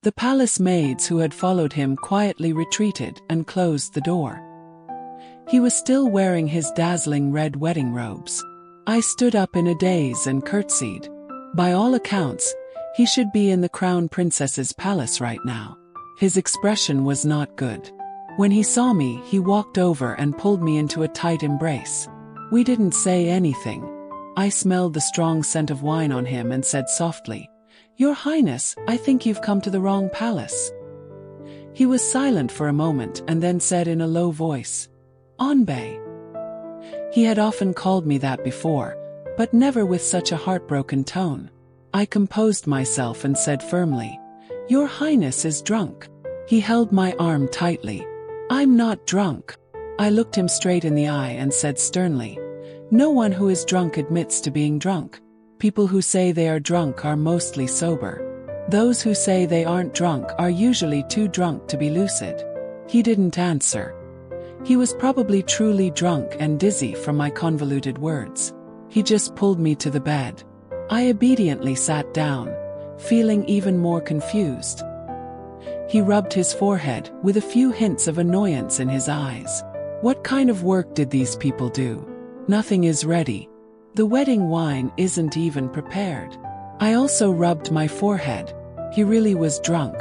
The palace maids who had followed him quietly retreated and closed the door. He was still wearing his dazzling red wedding robes. I stood up in a daze and curtsied. By all accounts, he should be in the crown princess's palace right now. His expression was not good. When he saw me, he walked over and pulled me into a tight embrace. We didn't say anything. I smelled the strong scent of wine on him and said softly, "Your Highness, I think you've come to the wrong palace." He was silent for a moment and then said in a low voice, "Anbei." He had often called me that before, but never with such a heartbroken tone. I composed myself and said firmly, "Your Highness is drunk." He held my arm tightly. "I'm not drunk." I looked him straight in the eye and said sternly, "No one who is drunk admits to being drunk. People who say they are drunk are mostly sober. Those who say they aren't drunk are usually too drunk to be lucid." He didn't answer. He was probably truly drunk and dizzy from my convoluted words. He just pulled me to the bed. I obediently sat down, feeling even more confused. He rubbed his forehead with a few hints of annoyance in his eyes. "What kind of work did these people do? Nothing is ready. The wedding wine isn't even prepared." I also rubbed my forehead. He really was drunk.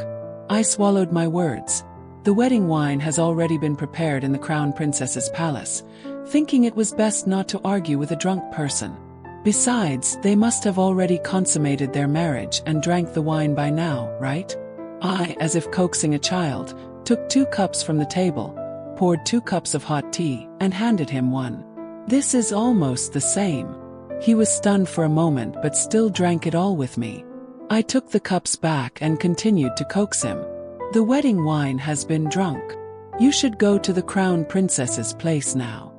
I swallowed my words. The wedding wine has already been prepared in the crown princess's palace, thinking it was best not to argue with a drunk person. Besides, they must have already consummated their marriage and drank the wine by now, right? I, as if coaxing a child, took 2 cups from the table, poured 2 cups of hot tea, and handed him one. "This is almost the same." He was stunned for a moment but still drank it all with me. I took the cups back and continued to coax him. "The wedding wine has been drunk. You should go to the crown princess's place now."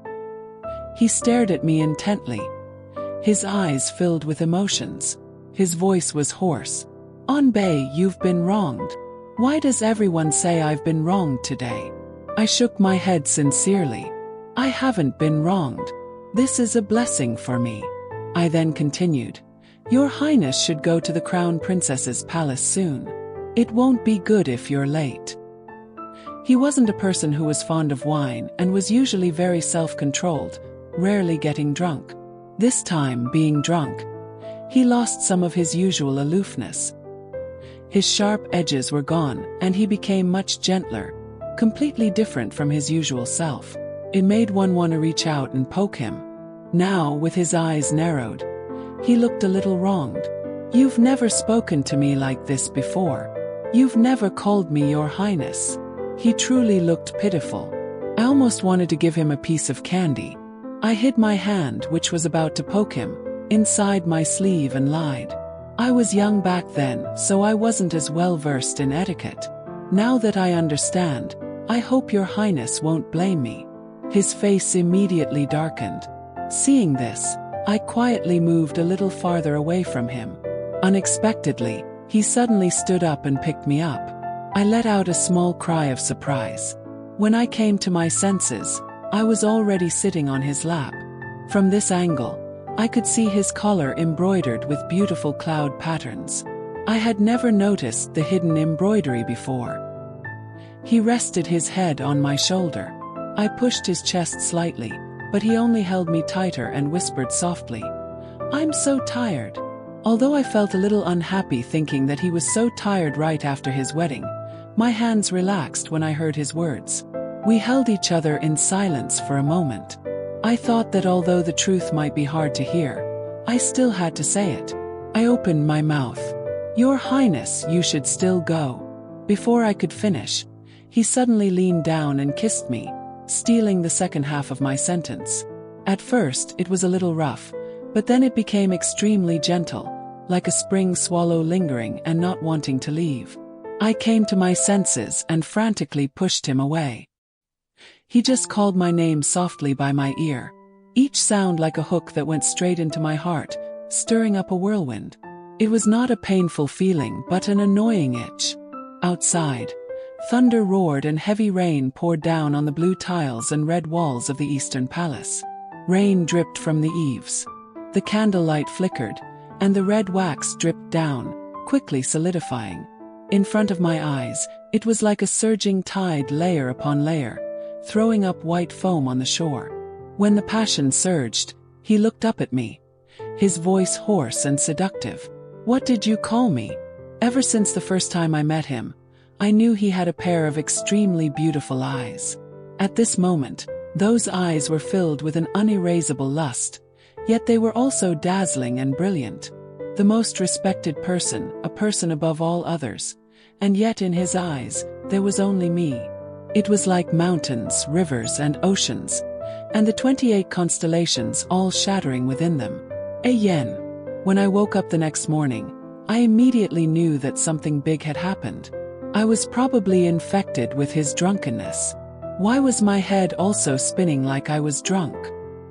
He stared at me intently. His eyes filled with emotions. His voice was hoarse. "Anbei, you've been wronged. Why does everyone say I've been wronged today?" I shook my head sincerely. "I haven't been wronged. This is a blessing for me." I then continued, "Your Highness should go to the crown princess's palace soon. It won't be good if you're late." He wasn't a person who was fond of wine and was usually very self-controlled, rarely getting drunk. This time, being drunk, he lost some of his usual aloofness. His sharp edges were gone, and he became much gentler, completely different from his usual self. It made one want to reach out and poke him. Now, with his eyes narrowed, he looked a little wronged. "You've never spoken to me like this before. You've never called me Your Highness." He truly looked pitiful. I almost wanted to give him a piece of candy. I hid my hand, which was about to poke him, inside my sleeve and lied. I was young back then, so I wasn't as well versed in etiquette. Now that I understand, I hope Your Highness won't blame me. His face immediately darkened. Seeing this, I quietly moved a little farther away from him. Unexpectedly, he suddenly stood up and picked me up. I let out a small cry of surprise. When I came to my senses, I was already sitting on his lap. From this angle, I could see his collar embroidered with beautiful cloud patterns. I had never noticed the hidden embroidery before. He rested his head on my shoulder. I pushed his chest slightly, but he only held me tighter and whispered softly, "I'm so tired." Although I felt a little unhappy thinking that he was so tired right after his wedding, my hands relaxed when I heard his words. We held each other in silence for a moment. I thought that although the truth might be hard to hear, I still had to say it. I opened my mouth. "Your Highness, you should still go." Before I could finish, he suddenly leaned down and kissed me, stealing the second half of my sentence. At first, it was a little rough, but then it became extremely gentle, like a spring swallow lingering and not wanting to leave. I came to my senses and frantically pushed him away. He just called my name softly by my ear, each sound like a hook that went straight into my heart, stirring up a whirlwind. It was not a painful feeling but an annoying itch. Outside, thunder roared and heavy rain poured down on the blue tiles and red walls of the Eastern Palace. Rain dripped from the eaves. The candlelight flickered, and the red wax dripped down, quickly solidifying. In front of my eyes, it was like a surging tide, layer upon layer, throwing up white foam on the shore. When the passion surged, he looked up at me, his voice hoarse and seductive. "What did you call me?" Ever since the first time I met him, I knew he had a pair of extremely beautiful eyes. At this moment, those eyes were filled with an unerasable lust, yet they were also dazzling and brilliant. The most respected person, a person above all others, and yet in his eyes, there was only me. It was like mountains, rivers, and oceans, and the 28 constellations all shattering within them. Yen. When I woke up the next morning, I immediately knew that something big had happened. I was probably infected with his drunkenness. Why was my head also spinning like I was drunk?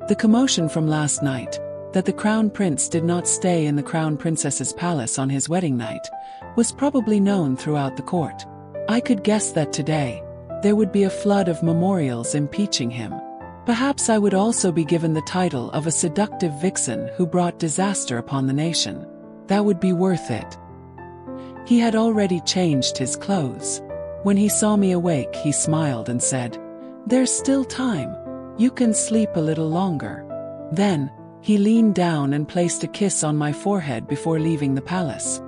The commotion from last night, that the crown prince did not stay in the crown princess's palace on his wedding night, was probably known throughout the court. I could guess that today, there would be a flood of memorials impeaching him. Perhaps I would also be given the title of a seductive vixen who brought disaster upon the nation. That would be worth it. He had already changed his clothes. When he saw me awake, he smiled and said, "There's still time. You can sleep a little longer." Then, he leaned down and placed a kiss on my forehead before leaving the palace.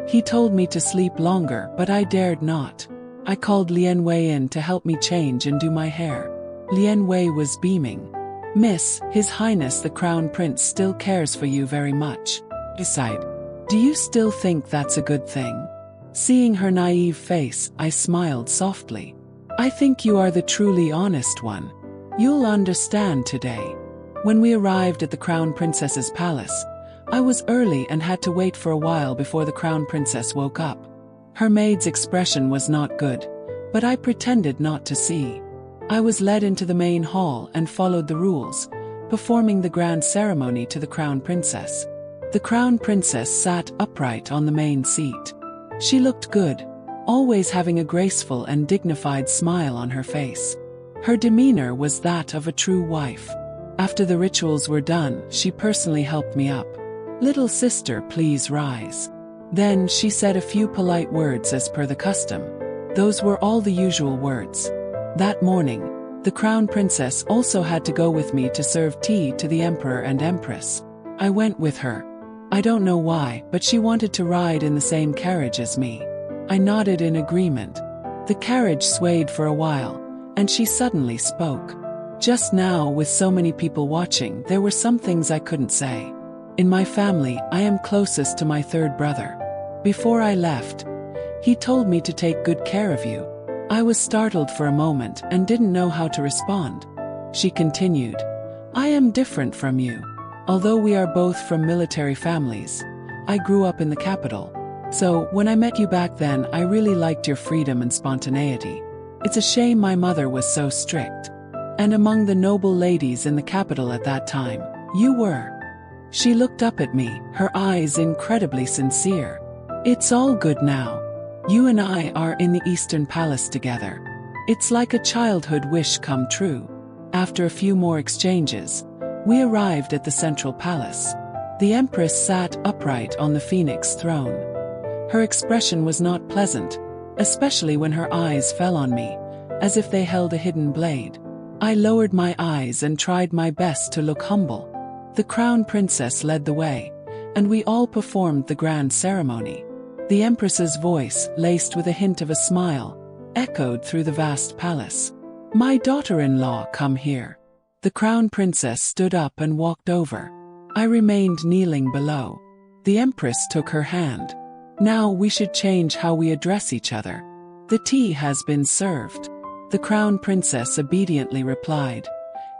He told me to sleep longer, but I dared not. I called Lian Wei in to help me change and do my hair. Lian Wei was beaming. "Miss, His Highness the Crown Prince still cares for you very much." He sighed. "Do you still think that's a good thing?" Seeing her naive face, I smiled softly. "I think you are the truly honest one. You'll understand today." When we arrived at the Crown Princess's palace, I was early and had to wait for a while before the Crown Princess woke up. Her maid's expression was not good, but I pretended not to see. I was led into the main hall and followed the rules, performing the grand ceremony to the Crown Princess. The Crown Princess sat upright on the main seat. She looked good, always having a graceful and dignified smile on her face. Her demeanor was that of a true wife. After the rituals were done, she personally helped me up. "Little sister, please rise." Then she said a few polite words as per the custom. Those were all the usual words. That morning, the Crown Princess also had to go with me to serve tea to the Emperor and Empress. I went with her. I don't know why, but she wanted to ride in the same carriage as me. I nodded in agreement. The carriage swayed for a while, and she suddenly spoke. Just now, with so many people watching, there were some things I couldn't say. In my family, I am closest to my third brother. Before I left, he told me to take good care of you. I was startled for a moment and didn't know how to respond. She continued, "I am different from you. Although we are both from military families, I grew up in the capital. So, when I met you back then, I really liked your freedom and spontaneity. It's a shame my mother was so strict. And among the noble ladies in the capital at that time, you were." She looked up at me, her eyes incredibly sincere. "It's all good now. You and I are in the Eastern Palace together. It's like a childhood wish come true." After a few more exchanges, we arrived at the Central Palace. The Empress sat upright on the Phoenix throne. Her expression was not pleasant, especially when her eyes fell on me, as if they held a hidden blade. I lowered my eyes and tried my best to look humble. The Crown Princess led the way, and we all performed the grand ceremony. The Empress's voice, laced with a hint of a smile, echoed through the vast palace. "My daughter-in-law, come here." The Crown Princess stood up and walked over. I remained kneeling below. The Empress took her hand. "Now we should change how we address each other. The tea has been served." The Crown Princess obediently replied,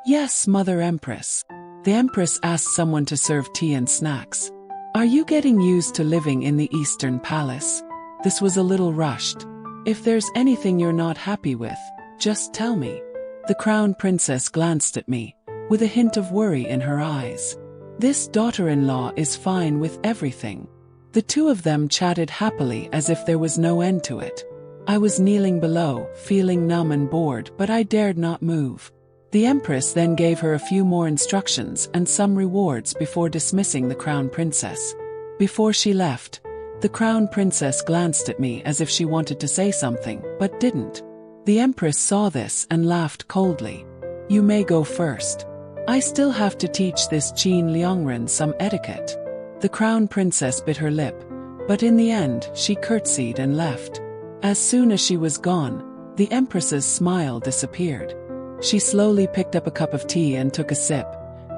"Yes, Mother Empress." The Empress asked someone to serve tea and snacks. "Are you getting used to living in the Eastern Palace?" This was a little rushed. "If there's anything you're not happy with, just tell me." The Crown Princess glanced at me, with a hint of worry in her eyes. This daughter-in-law is fine with everything. The two of them chatted happily as if there was no end to it. I was kneeling below, feeling numb and bored, but I dared not move. The Empress then gave her a few more instructions and some rewards before dismissing the Crown Princess. Before she left, The crown princess glanced at me as if she wanted to say something, but didn't. The empress saw this and laughed coldly. You may go first. I still have to teach this Qin Liangren some etiquette. The crown princess bit her lip, but in the end she curtsied and left. As soon as she was gone, the empress's smile disappeared. She slowly picked up a cup of tea and took a sip,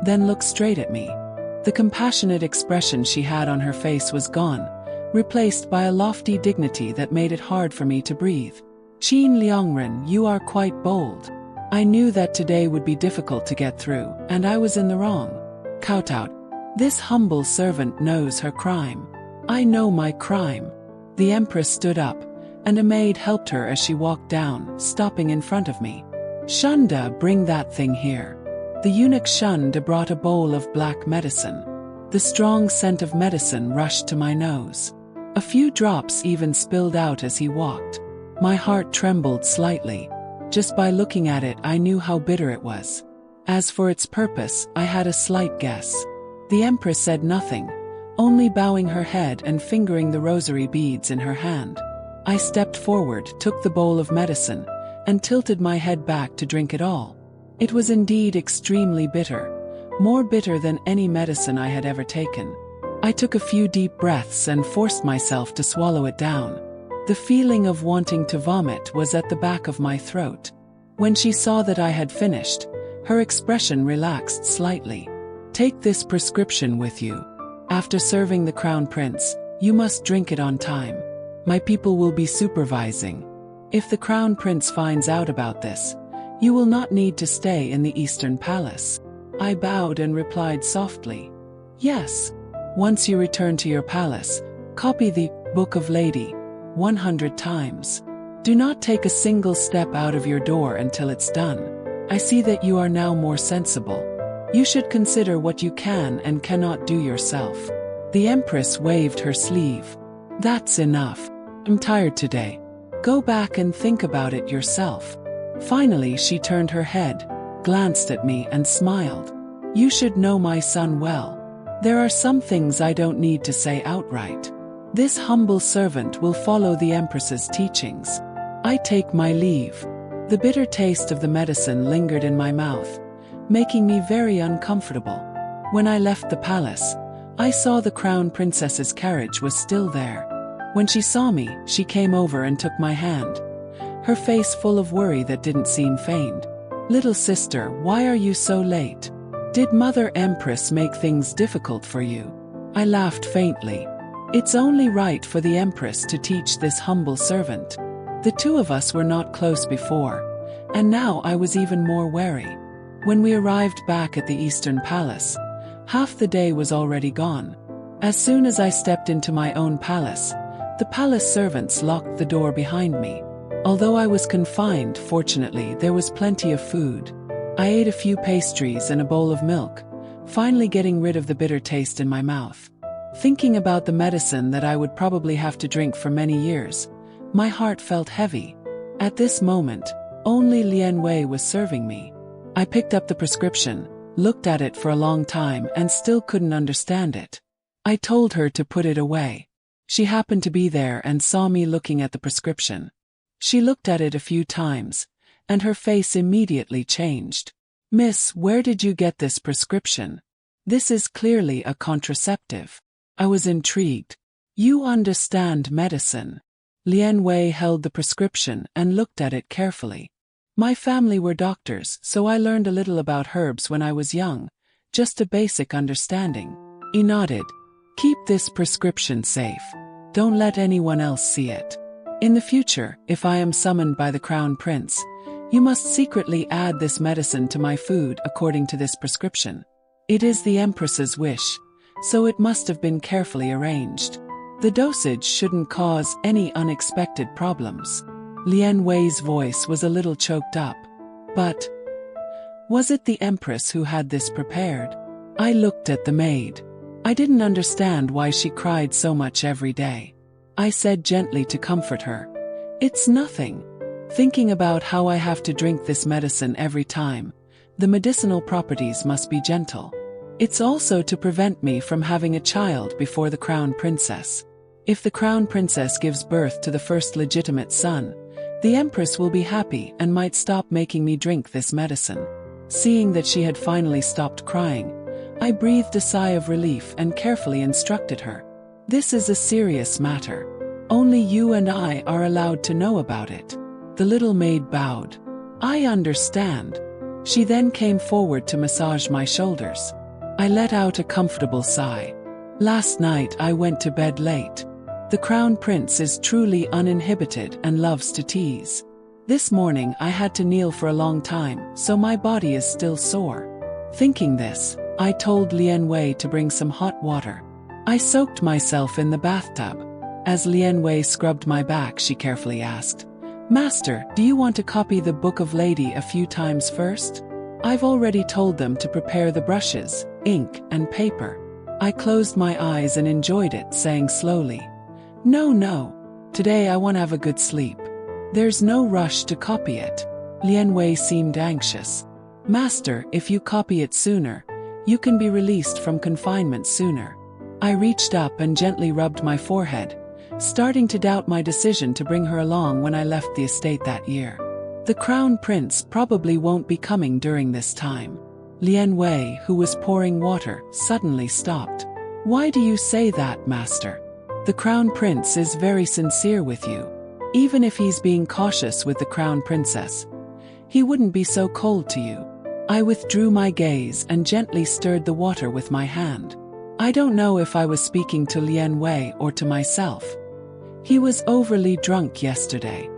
then looked straight at me. The compassionate expression she had on her face was gone, replaced by a lofty dignity that made it hard for me to breathe. Qin Liangren, you are quite bold. I knew that today would be difficult to get through, and I was in the wrong. Kowtow. This humble servant knows her crime. I know my crime. The empress stood up, and a maid helped her as she walked down, stopping in front of me. Shunda, bring that thing here. The eunuch Shunda brought a bowl of black medicine. The strong scent of medicine rushed to my nose. A few drops even spilled out as he walked. My heart trembled slightly. Just by looking at it, I knew how bitter it was. As for its purpose, I had a slight guess. The empress said nothing, only bowing her head and fingering the rosary beads in her hand. I stepped forward, took the bowl of medicine, and tilted my head back to drink it all. It was indeed extremely bitter, more bitter than any medicine I had ever taken. I took a few deep breaths and forced myself to swallow it down. The feeling of wanting to vomit was at the back of my throat. When she saw that I had finished, her expression relaxed slightly. Take this prescription with you. After serving the crown prince, you must drink it on time. My people will be supervising. If the crown prince finds out about this, you will not need to stay in the Eastern Palace. I bowed and replied softly, yes. Once you return to your palace, copy the Book of Lady 100 times. Do not take a single step out of your door until it's done. I see that you are now more sensible. You should consider what you can and cannot do yourself. The empress waved her sleeve. That's enough. I'm tired today. Go back and think about it yourself. Finally, she turned her head, glanced at me and smiled. You should know my son well. There are some things I don't need to say outright. This humble servant will follow the empress's teachings. I take my leave. The bitter taste of the medicine lingered in my mouth, making me very uncomfortable. When I left the palace, I saw the crown princess's carriage was still there. When she saw me, she came over and took my hand, her face full of worry that didn't seem feigned. Little sister, why are you so late? Did Mother Empress make things difficult for you? I laughed faintly. It's only right for the Empress to teach this humble servant. The two of us were not close before, and now I was even more wary. When we arrived back at the Eastern Palace, half the day was already gone. As soon as I stepped into my own palace, the palace servants locked the door behind me. Although I was confined, fortunately, there was plenty of food. I ate a few pastries and a bowl of milk, finally getting rid of the bitter taste in my mouth. Thinking about the medicine that I would probably have to drink for many years, my heart felt heavy. At this moment, only Lian Wei was serving me. I picked up the prescription, looked at it for a long time and still couldn't understand it. I told her to put it away. She happened to be there and saw me looking at the prescription. She looked at it a few times, and her face immediately changed. Miss, where did you get this prescription? This is clearly a contraceptive. I was intrigued. You understand medicine. Lian Wei held the prescription and looked at it carefully. My family were doctors, so I learned a little about herbs when I was young, just a basic understanding. He nodded. Keep this prescription safe. Don't let anyone else see it. In the future, if I am summoned by the Crown Prince, you must secretly add this medicine to my food according to this prescription. It is the Empress's wish, so it must have been carefully arranged. The dosage shouldn't cause any unexpected problems. Lian Wei's voice was a little choked up. But was it the Empress who had this prepared? I looked at the maid. I didn't understand why she cried so much every day. I said gently to comfort her, "It's nothing." Thinking about how I have to drink this medicine every time, the medicinal properties must be gentle. It's also to prevent me from having a child before the Crown Princess. If the crown princess gives birth to the first legitimate son, the empress will be happy and might stop making me drink this medicine." Seeing that she had finally stopped crying, I breathed a sigh of relief and carefully instructed her. "This is a serious matter. Only you and I are allowed to know about it." The little maid bowed. "I understand." She then came forward to massage my shoulders. I let out a comfortable sigh. Last night I went to bed late. The crown prince is truly uninhibited and loves to tease. This morning I had to kneel for a long time, so my body is still sore. Thinking this, I told Lian Wei to bring some hot water. I soaked myself in the bathtub. As Lian Wei scrubbed my back, she carefully asked, "Master, do you want to copy the Book of Lady a few times first? I've already told them to prepare the brushes, ink, and paper." I closed my eyes and enjoyed it, saying slowly, No. Today I want to have a good sleep. There's no rush to copy it." Lian Wei seemed anxious. "Master, if you copy it sooner, you can be released from confinement sooner." I reached up and gently rubbed my forehead, starting to doubt my decision to bring her along when I left the estate that year. "The crown prince probably won't be coming during this time." Lian Wei, who was pouring water, suddenly stopped. "Why do you say that, master? The crown prince is very sincere with you. Even if he's being cautious with the crown princess, he wouldn't be so cold to you." I withdrew my gaze and gently stirred the water with my hand. I don't know if I was speaking to Lian Wei or to myself. He was overly drunk yesterday.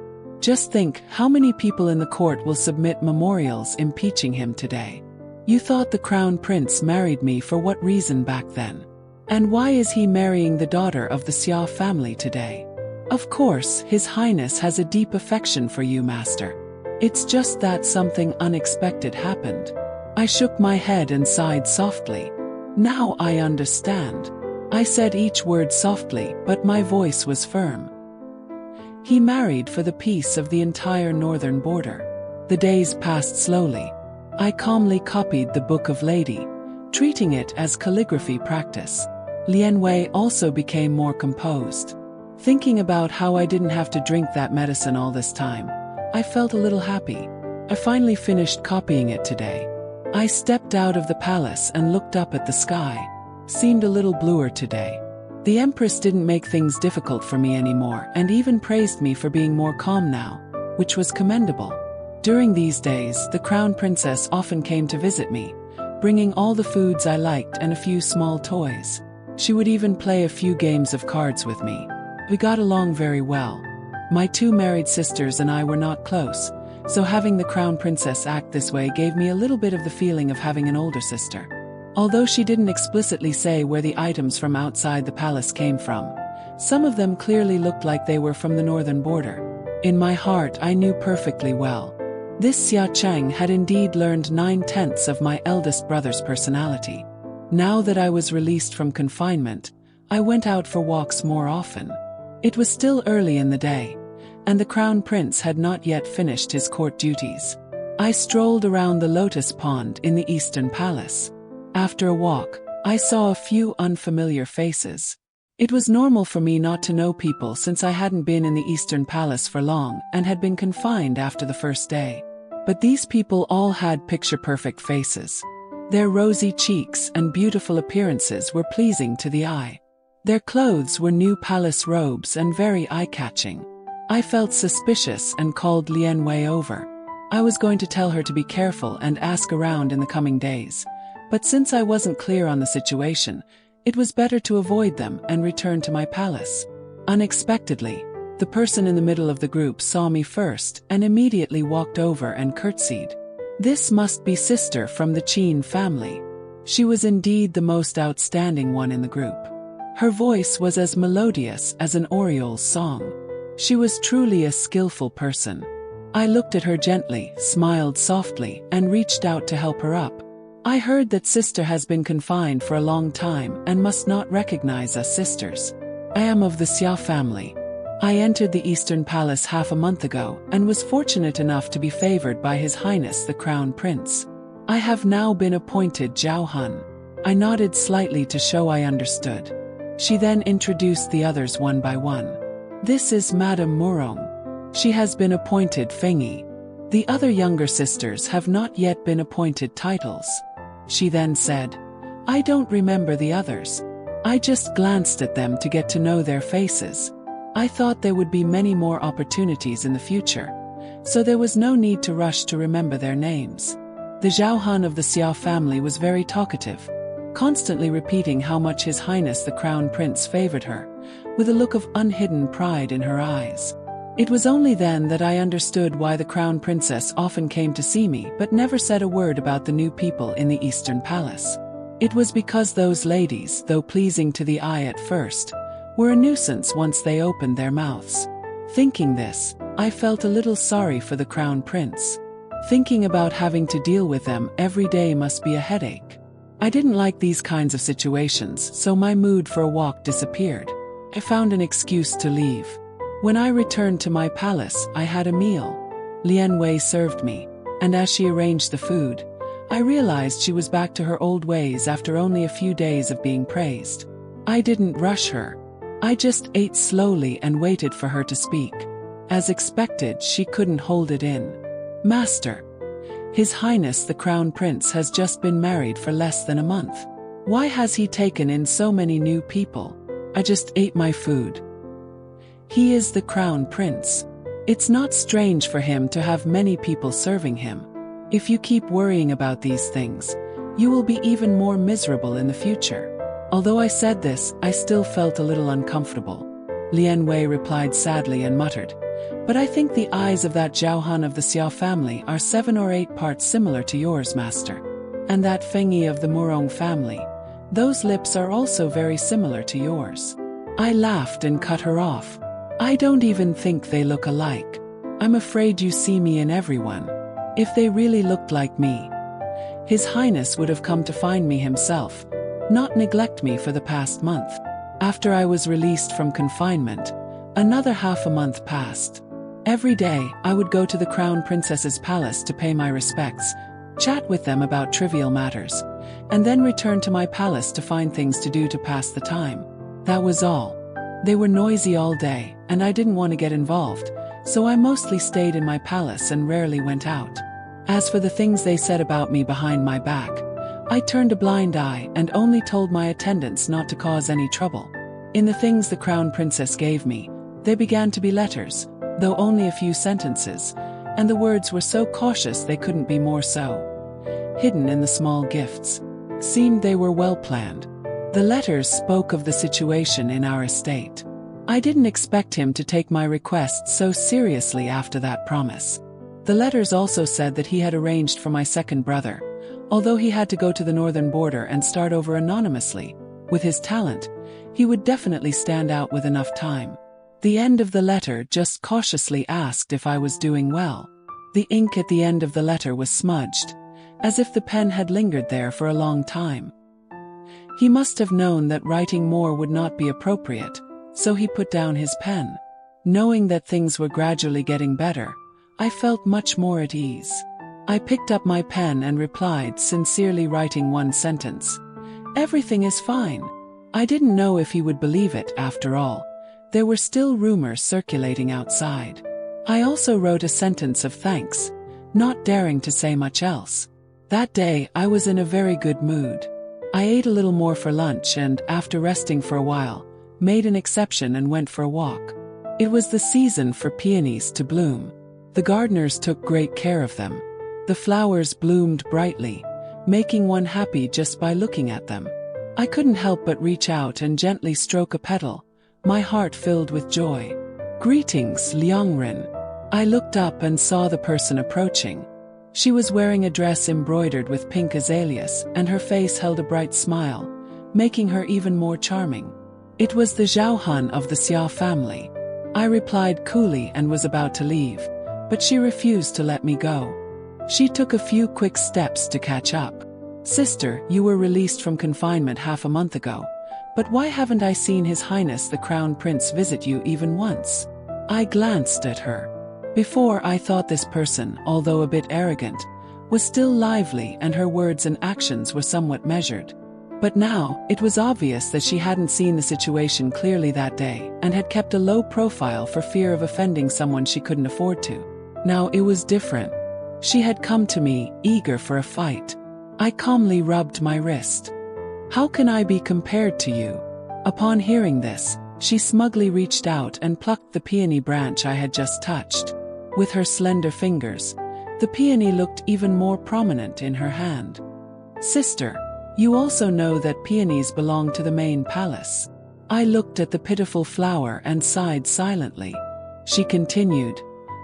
Just think how many people in the court will submit memorials impeaching him today. You thought the crown prince married me for what reason back then? And why is he marrying the daughter of the Xia family today? Of course, His Highness has a deep affection for you, master. It's just that something unexpected happened. I shook my head and sighed softly. Now I understand. I said each word softly, but my voice was firm. He married for the peace of the entire northern border. The days passed slowly. I calmly copied the Book of Lady, treating it as calligraphy practice. Lian Wei also became more composed. Thinking about how I didn't have to drink that medicine all this time, I felt a little happy. I finally finished copying it today. I stepped out of the palace and looked up at the sky. Seemed a little bluer today. The Empress didn't make things difficult for me anymore and even praised me for being more calm now, which was commendable. During these days, the Crown Princess often came to visit me, bringing all the foods I liked and a few small toys. She would even play a few games of cards with me. We got along very well. My two married sisters and I were not close, so having the Crown Princess act this way gave me a little bit of the feeling of having an older sister. Although she didn't explicitly say where the items from outside the palace came from, some of them clearly looked like they were from the northern border. In my heart I knew perfectly well. This Xia Cheng had indeed learned 9/10 of my eldest brother's personality. Now that I was released from confinement, I went out for walks more often. It was still early in the day, and the Crown Prince had not yet finished his court duties. I strolled around the lotus pond in the Eastern Palace. After a walk, I saw a few unfamiliar faces. It was normal for me not to know people since I hadn't been in the Eastern Palace for long and had been confined after the first day. But these people all had picture-perfect faces. Their rosy cheeks and beautiful appearances were pleasing to the eye. Their clothes were new palace robes and very eye-catching. I felt suspicious and called Lian Wei over. I was going to tell her to be careful and ask around in the coming days, but since I wasn't clear on the situation, it was better to avoid them and return to my palace. Unexpectedly, the person in the middle of the group saw me first and immediately walked over and curtsied. This must be sister from the Qin family. She was indeed the most outstanding one in the group. Her voice was as melodious as an oriole's song. She was truly a skillful person. I looked at her gently, smiled softly, and reached out to help her up. I heard that sister has been confined for a long time and must not recognize us sisters. I am of the Xia family. I entered the Eastern Palace half a month ago and was fortunate enough to be favored by His Highness the Crown Prince. I have now been appointed Zhao Hun. I nodded slightly to show I understood. She then introduced the others one by one. This is Madame Murong. She has been appointed Fengyi. The other younger sisters have not yet been appointed titles. She then said, I don't remember the others. I just glanced at them to get to know their faces. I thought there would be many more opportunities in the future, so there was no need to rush to remember their names. The Zhaohan of the Xia family was very talkative, constantly repeating how much His Highness the Crown Prince favored her, with a look of unhidden pride in her eyes. It was only then that I understood why the Crown Princess often came to see me but never said a word about the new people in the Eastern Palace. It was because those ladies, though pleasing to the eye at first, were a nuisance once they opened their mouths. Thinking this, I felt a little sorry for the Crown Prince. Thinking about having to deal with them every day must be a headache. I didn't like these kinds of situations, so my mood for a walk disappeared. I found an excuse to leave. When I returned to my palace, I had a meal. Lian Wei served me, and as she arranged the food, I realized she was back to her old ways after only a few days of being praised. I didn't rush her. I just ate slowly and waited for her to speak. As expected, she couldn't hold it in. Master, His Highness the Crown Prince has just been married for less than a month. Why has he taken in so many new people? I just ate my food. He is the Crown Prince. It's not strange for him to have many people serving him. If you keep worrying about these things, you will be even more miserable in the future. Although I said this, I still felt a little uncomfortable. Lian Wei replied sadly and muttered, but I think the eyes of that Zhaohan of the Xia family are 7 or 8 parts similar to yours, master. And that Fengyi of the Murong family, those lips are also very similar to yours. I laughed and cut her off. I don't even think they look alike. I'm afraid you see me in everyone. If they really looked like me, His Highness would have come to find me himself, not neglect me for the past month. After I was released from confinement, another half a month passed. Every day, I would go to the Crown Princess's palace to pay my respects, chat with them about trivial matters, and then return to my palace to find things to do to pass the time. That was all. They were noisy all day, and I didn't want to get involved, so I mostly stayed in my palace and rarely went out. As for the things they said about me behind my back, I turned a blind eye and only told my attendants not to cause any trouble. In the things the Crown Princess gave me, they began to be letters, though only a few sentences, and the words were so cautious they couldn't be more so. Hidden in the small gifts. Seemed they were well planned. The letters spoke of the situation in our estate. I didn't expect him to take my request so seriously after that promise. The letters also said that he had arranged for my second brother, although he had to go to the northern border and start over anonymously. With his talent, he would definitely stand out with enough time. The end of the letter just cautiously asked if I was doing well. The ink at the end of the letter was smudged, as if the pen had lingered there for a long time. He must have known that writing more would not be appropriate, so he put down his pen. Knowing that things were gradually getting better, I felt much more at ease. I picked up my pen and replied, sincerely writing one sentence. Everything is fine. I didn't know if he would believe it after all. There were still rumors circulating outside. I also wrote a sentence of thanks, not daring to say much else. That day I was in a very good mood. I ate a little more for lunch and, after resting for a while, made an exception and went for a walk. It was the season for peonies to bloom. The gardeners took great care of them. The flowers bloomed brightly, making one happy just by looking at them. I couldn't help but reach out and gently stroke a petal, my heart filled with joy. Greetings, Liangren. I looked up and saw the person approaching. She was wearing a dress embroidered with pink azaleas, and her face held a bright smile, making her even more charming. It was the Zhaohan of the Xia family. I replied coolly and was about to leave, but she refused to let me go. She took a few quick steps to catch up. Sister, you were released from confinement half a month ago, but why haven't I seen His Highness the Crown Prince visit you even once? I glanced at her. Before, I thought this person, although a bit arrogant, was still lively and her words and actions were somewhat measured. But now, it was obvious that she hadn't seen the situation clearly that day and had kept a low profile for fear of offending someone she couldn't afford to. Now it was different. She had come to me, eager for a fight. I calmly rubbed my wrist. "How can I be compared to you?" Upon hearing this, she smugly reached out and plucked the peony branch I had just touched. With her slender fingers, the peony looked even more prominent in her hand. "Sister, you also know that peonies belong to the main palace." I looked at the pitiful flower and sighed silently. She continued,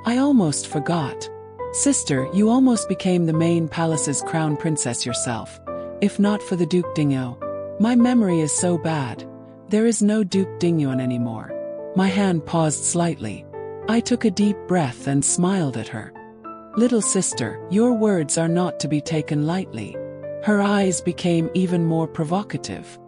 "I almost forgot. Sister, you almost became the main palace's crown princess yourself, if not for the Duke Dingyo. My memory is so bad. There is no Duke Dingyon anymore." My hand paused slightly. I took a deep breath and smiled at her. "Little sister, your words are not to be taken lightly." Her eyes became even more provocative.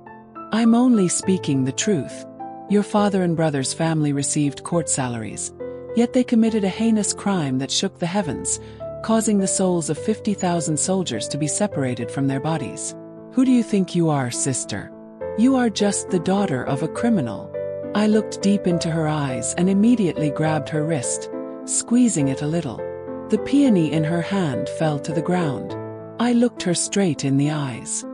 "I'm only speaking the truth. Your father and brother's family received court salaries, yet they committed a heinous crime that shook the heavens, causing the souls of 50,000 soldiers to be separated from their bodies. Who do you think you are, sister? You are just the daughter of a criminal." I looked deep into her eyes and immediately grabbed her wrist, squeezing it a little. The peony in her hand fell to the ground. I looked her straight in the eyes.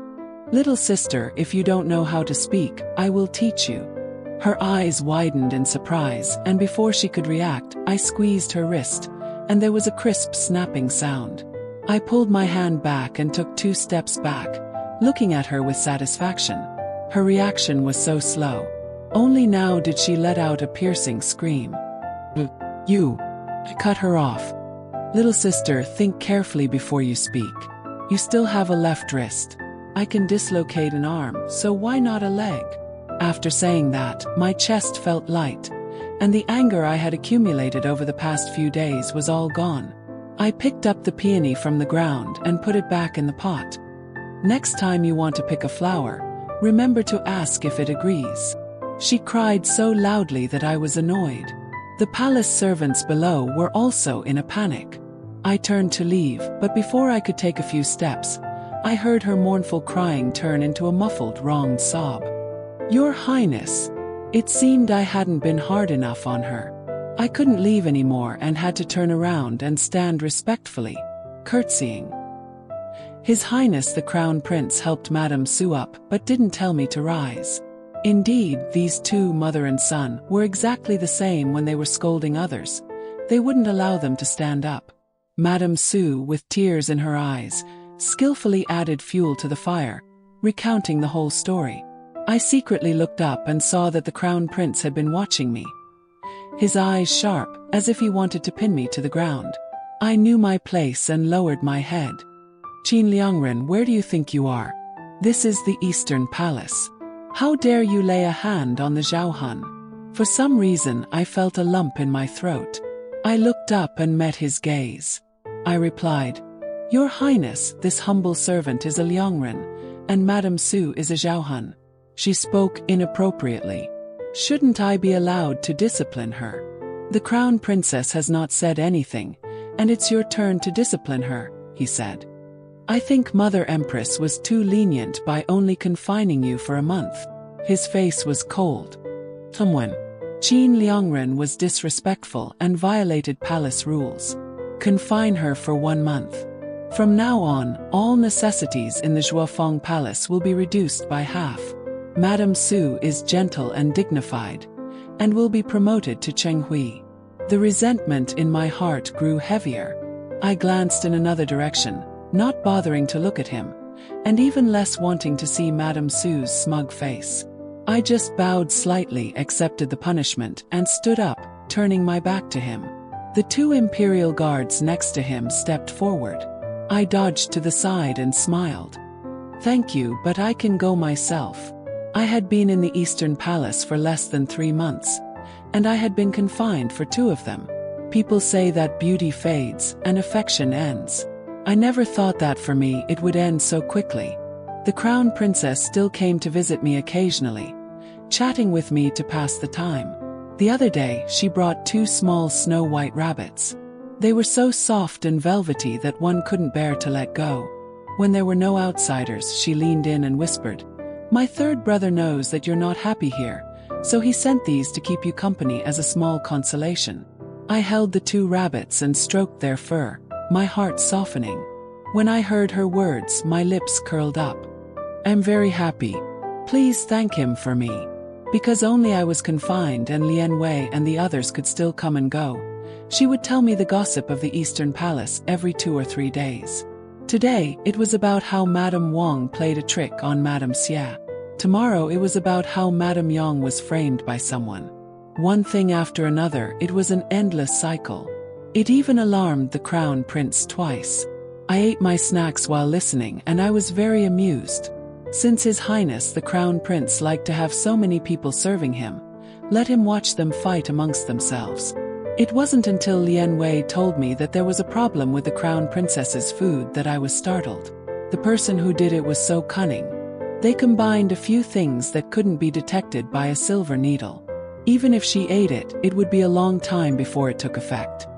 "Little sister, if you don't know how to speak, I will teach you." Her eyes widened in surprise, and before she could react, I squeezed her wrist, and there was a crisp snapping sound. I pulled my hand back and took 2 steps back, looking at her with satisfaction. Her reaction was so slow. Only now did she let out a piercing scream. "You!" I cut her off. "Little sister, think carefully before you speak. You still have a left wrist. I can dislocate an arm, so why not a leg?" After saying that, my chest felt light, and the anger I had accumulated over the past few days was all gone. I picked up the peony from the ground and put it back in the pot. "Next time you want to pick a flower, remember to ask if it agrees." She cried so loudly that I was annoyed. The palace servants below were also in a panic. I turned to leave, but before I could take a few steps, I heard her mournful crying turn into a muffled, wronged sob. "Your Highness." It seemed I hadn't been hard enough on her. I couldn't leave anymore and had to turn around and stand respectfully, curtsying. His Highness the Crown Prince helped Madame Su up but didn't tell me to rise. Indeed, these two, mother and son, were exactly the same when they were scolding others. They wouldn't allow them to stand up. Madame Su, with tears in her eyes, skillfully added fuel to the fire, recounting the whole story. I secretly looked up and saw that the Crown Prince had been watching me. His eyes sharp, as if he wanted to pin me to the ground. I knew my place and lowered my head. "Qin Liangren, where do you think you are? This is the Eastern Palace. How dare you lay a hand on the Zhaohan?" For some reason, I felt a lump in my throat. I looked up and met his gaze. I replied, "Your Highness, this humble servant is a Liangren, and Madame Su is a Zhaohan." She spoke inappropriately. Shouldn't I be allowed to discipline her? "The Crown Princess has not said anything, and it's your turn to discipline her," he said. "I think Mother Empress was too lenient by only confining you for a month." His face was cold. "Someone. Qin Liangren was disrespectful and violated palace rules. Confine her for 1 month. From now on, all necessities in the Zhuofeng Palace will be reduced by half. Madame Su is gentle and dignified, and will be promoted to Chenghui." The resentment in my heart grew heavier. I glanced in another direction, not bothering to look at him, and even less wanting to see Madame Su's smug face. I just bowed slightly, accepted the punishment, and stood up, turning my back to him. The 2 imperial guards next to him stepped forward. I dodged to the side and smiled. "Thank you, but I can go myself." I had been in the Eastern Palace for less than 3 months, and I had been confined for 2 of them. People say that beauty fades and affection ends. I never thought that for me it would end so quickly. The Crown Princess still came to visit me occasionally, chatting with me to pass the time. The other day, she brought 2 small snow-white rabbits. They were so soft and velvety that one couldn't bear to let go. When there were no outsiders, she leaned in and whispered, My third brother knows that you're not happy here, so he sent these to keep you company as a small consolation." I held the 2 rabbits and stroked their fur, my heart softening. When I heard her words, my lips curled up. "I'm very happy. Please thank him for me." Because only I was confined and Lian Wei and the others could still come and go, she would tell me the gossip of the Eastern Palace every 2 or 3 days. Today, it was about how Madame Wang played a trick on Madame Xia. Tomorrow it was about how Madame Yang was framed by someone. One thing after another, it was an endless cycle. It even alarmed the Crown Prince twice. I ate my snacks while listening and I was very amused. Since His Highness the Crown Prince liked to have so many people serving him, let him watch them fight amongst themselves. It wasn't until Lian Wei told me that there was a problem with the Crown Princess's food that I was startled. The person who did it was so cunning. They combined a few things that couldn't be detected by a silver needle. Even if she ate it, it would be a long time before it took effect.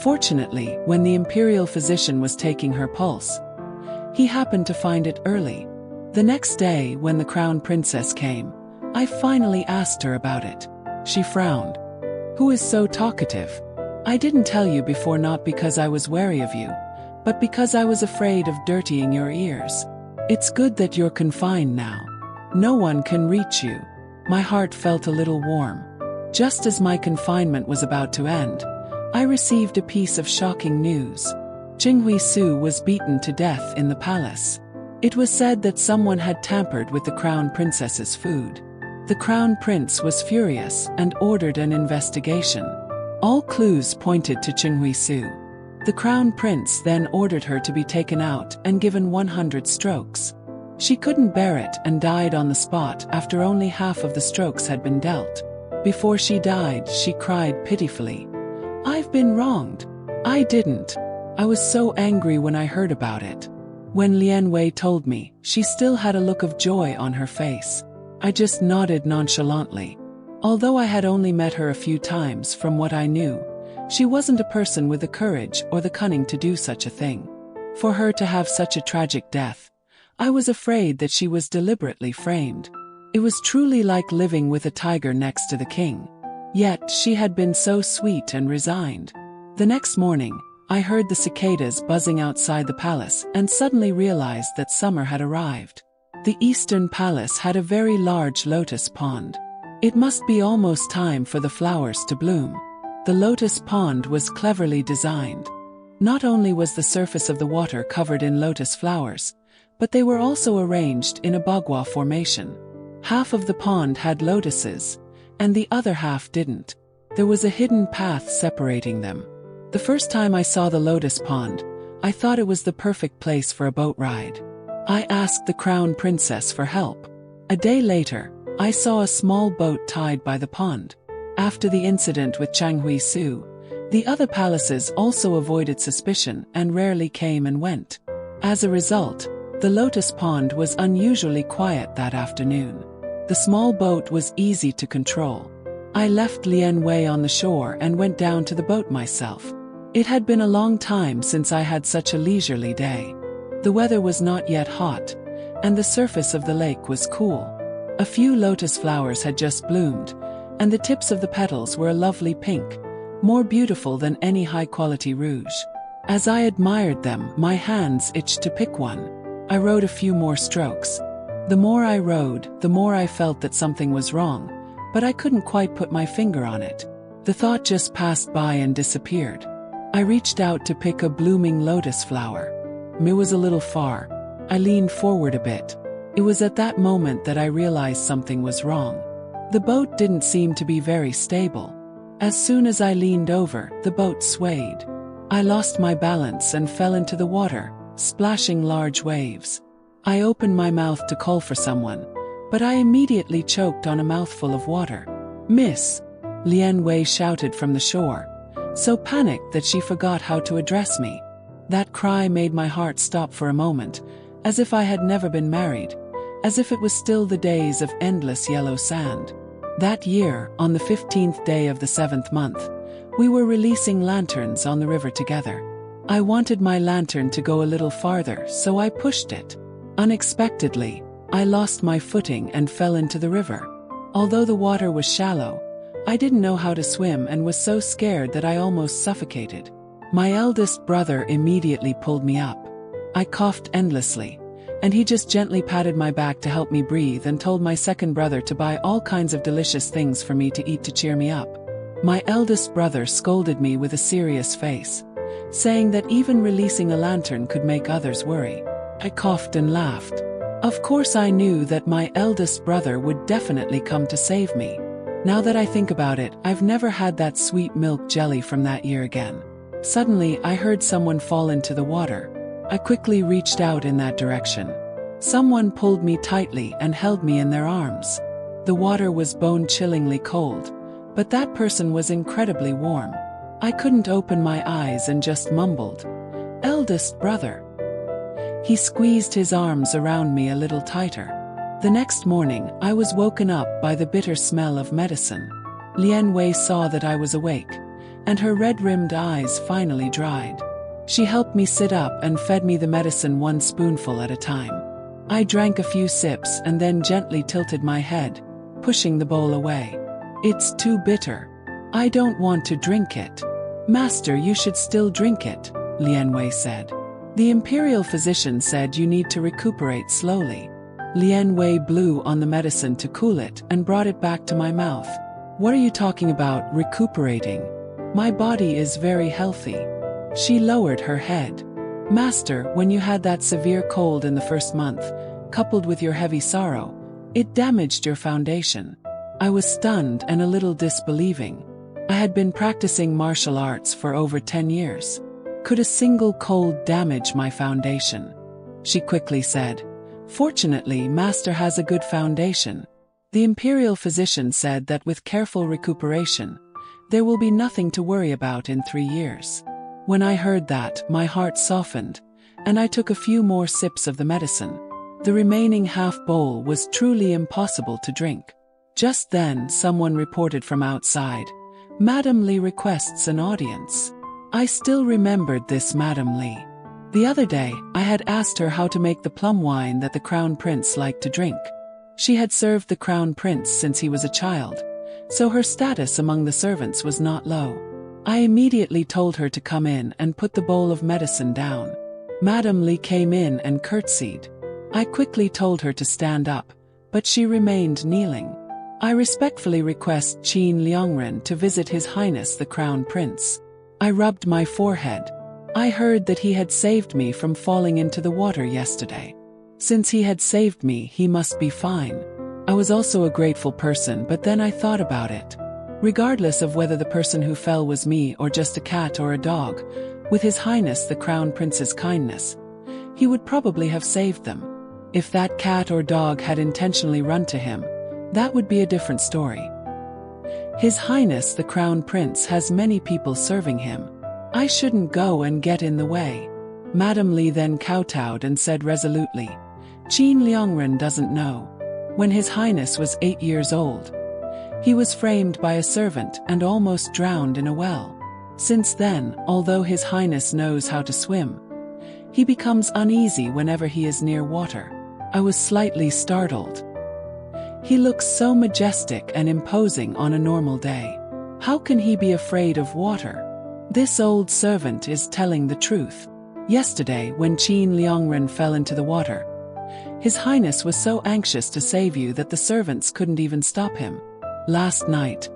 Fortunately, when the imperial physician was taking her pulse, he happened to find it early. The next day, when the Crown Princess came, I finally asked her about it. She frowned. "Who is so talkative? I didn't tell you before not because I was wary of you, but because I was afraid of dirtying your ears. It's good that you're confined now. No one can reach you." My heart felt a little warm. Just as my confinement was about to end, I received a piece of shocking news. Jinghui Su was beaten to death in the palace. It was said that someone had tampered with the Crown Princess's food. The Crown Prince was furious and ordered an investigation. All clues pointed to Jinghui Su. The Crown Prince then ordered her to be taken out and given 100 strokes. She couldn't bear it and died on the spot after only half of the strokes had been dealt. Before she died, she cried pitifully, "I've been wronged. I didn't." I was so angry when I heard about it. When Lian Wei told me, she still had a look of joy on her face. I just nodded nonchalantly. Although I had only met her a few times, from what I knew, she wasn't a person with the courage or the cunning to do such a thing. For her to have such a tragic death, I was afraid that she was deliberately framed. It was truly like living with a tiger next to the king. Yet she had been so sweet and resigned. The next morning, I heard the cicadas buzzing outside the palace and suddenly realized that summer had arrived. The Eastern Palace had a very large lotus pond. It must be almost time for the flowers to bloom. The lotus pond was cleverly designed. Not only was the surface of the water covered in lotus flowers, but they were also arranged in a bagua formation. Half of the pond had lotuses, and the other half didn't. There was a hidden path separating them. The first time I saw the lotus pond, I thought it was the perfect place for a boat ride. I asked the Crown Princess for help. A day later, I saw a small boat tied by the pond. After the incident with Jinghui Su, the other palaces also avoided suspicion and rarely came and went. As a result, the lotus pond was unusually quiet that afternoon. The small boat was easy to control. I left Lian Wei on the shore and went down to the boat myself. It had been a long time since I had such a leisurely day. The weather was not yet hot, and the surface of the lake was cool. A few lotus flowers had just bloomed, and the tips of the petals were a lovely pink, more beautiful than any high-quality rouge. As I admired them, my hands itched to pick one. I rowed a few more strokes. The more I rowed, the more I felt that something was wrong, but I couldn't quite put my finger on it. The thought just passed by and disappeared. I reached out to pick a blooming lotus flower. It was a little far. I leaned forward a bit. It was at that moment that I realized something was wrong. The boat didn't seem to be very stable. As soon as I leaned over, the boat swayed. I lost my balance and fell into the water, splashing large waves. I opened my mouth to call for someone, but I immediately choked on a mouthful of water. "Miss!" Lian Wei shouted from the shore, so panicked that she forgot how to address me. That cry made my heart stop for a moment, as if I had never been married, as if it was still the days of endless yellow sand. That year, on the 15th day of the 7th month, we were releasing lanterns on the river together. I wanted my lantern to go a little farther, so I pushed it. Unexpectedly, I lost my footing and fell into the river. Although the water was shallow, I didn't know how to swim and was so scared that I almost suffocated. My eldest brother immediately pulled me up. I coughed endlessly, and he just gently patted my back to help me breathe and told my second brother to buy all kinds of delicious things for me to eat to cheer me up. My eldest brother scolded me with a serious face, saying that even releasing a lantern could make others worry. I coughed and laughed. Of course I knew that my eldest brother would definitely come to save me. Now that I think about it, I've never had that sweet milk jelly from that year again. Suddenly, I heard someone fall into the water. I quickly reached out in that direction. Someone pulled me tightly and held me in their arms. The water was bone-chillingly cold, but that person was incredibly warm. I couldn't open my eyes and just mumbled, "Eldest brother." He squeezed his arms around me a little tighter. The next morning, I was woken up by the bitter smell of medicine. Lian Wei saw that I was awake, and her red-rimmed eyes finally dried. She helped me sit up and fed me the medicine one spoonful at a time. I drank a few sips and then gently tilted my head, pushing the bowl away. "It's too bitter. I don't want to drink it." "Master, you should still drink it," Lian Wei said. "The imperial physician said you need to recuperate slowly." Lian Wei blew on the medicine to cool it and brought it back to my mouth. "What are you talking about, recuperating? My body is very healthy." She lowered her head. "Master, when you had that severe cold in the first month, coupled with your heavy sorrow, it damaged your foundation." I was stunned and a little disbelieving. I had been practicing martial arts for over 10 years. Could a single cold damage my foundation? She quickly said, "Fortunately, Master has a good foundation. The imperial physician said that with careful recuperation, there will be nothing to worry about in 3 years." When I heard that, my heart softened, and I took a few more sips of the medicine. The remaining half bowl was truly impossible to drink. Just then, someone reported from outside, "Madame Li requests an audience." I still remembered this Madame Li. The other day, I had asked her how to make the plum wine that the Crown Prince liked to drink. She had served the Crown Prince since he was a child, so her status among the servants was not low. I immediately told her to come in and put the bowl of medicine down. Madame Li came in and curtsied. I quickly told her to stand up, but she remained kneeling. "I respectfully request Qin Liangren to visit His Highness the Crown Prince." I rubbed my forehead. I heard that he had saved me from falling into the water yesterday. Since he had saved me, he must be fine. I was also a grateful person, but then I thought about it. Regardless of whether the person who fell was me or just a cat or a dog, with His Highness the Crown Prince's kindness, he would probably have saved them. If that cat or dog had intentionally run to him, that would be a different story. His Highness the Crown Prince has many people serving him. I shouldn't go and get in the way. Madame Li then kowtowed and said resolutely, "Qin Liangren doesn't know. When His Highness was 8 years old, he was framed by a servant and almost drowned in a well. Since then, although His Highness knows how to swim, he becomes uneasy whenever he is near water." I was slightly startled. He looks so majestic and imposing on a normal day. How can he be afraid of water? This old servant is telling the truth. Yesterday, when Qin Liangren fell into the water, His Highness was so anxious to save you that the servants couldn't even stop him. Last night,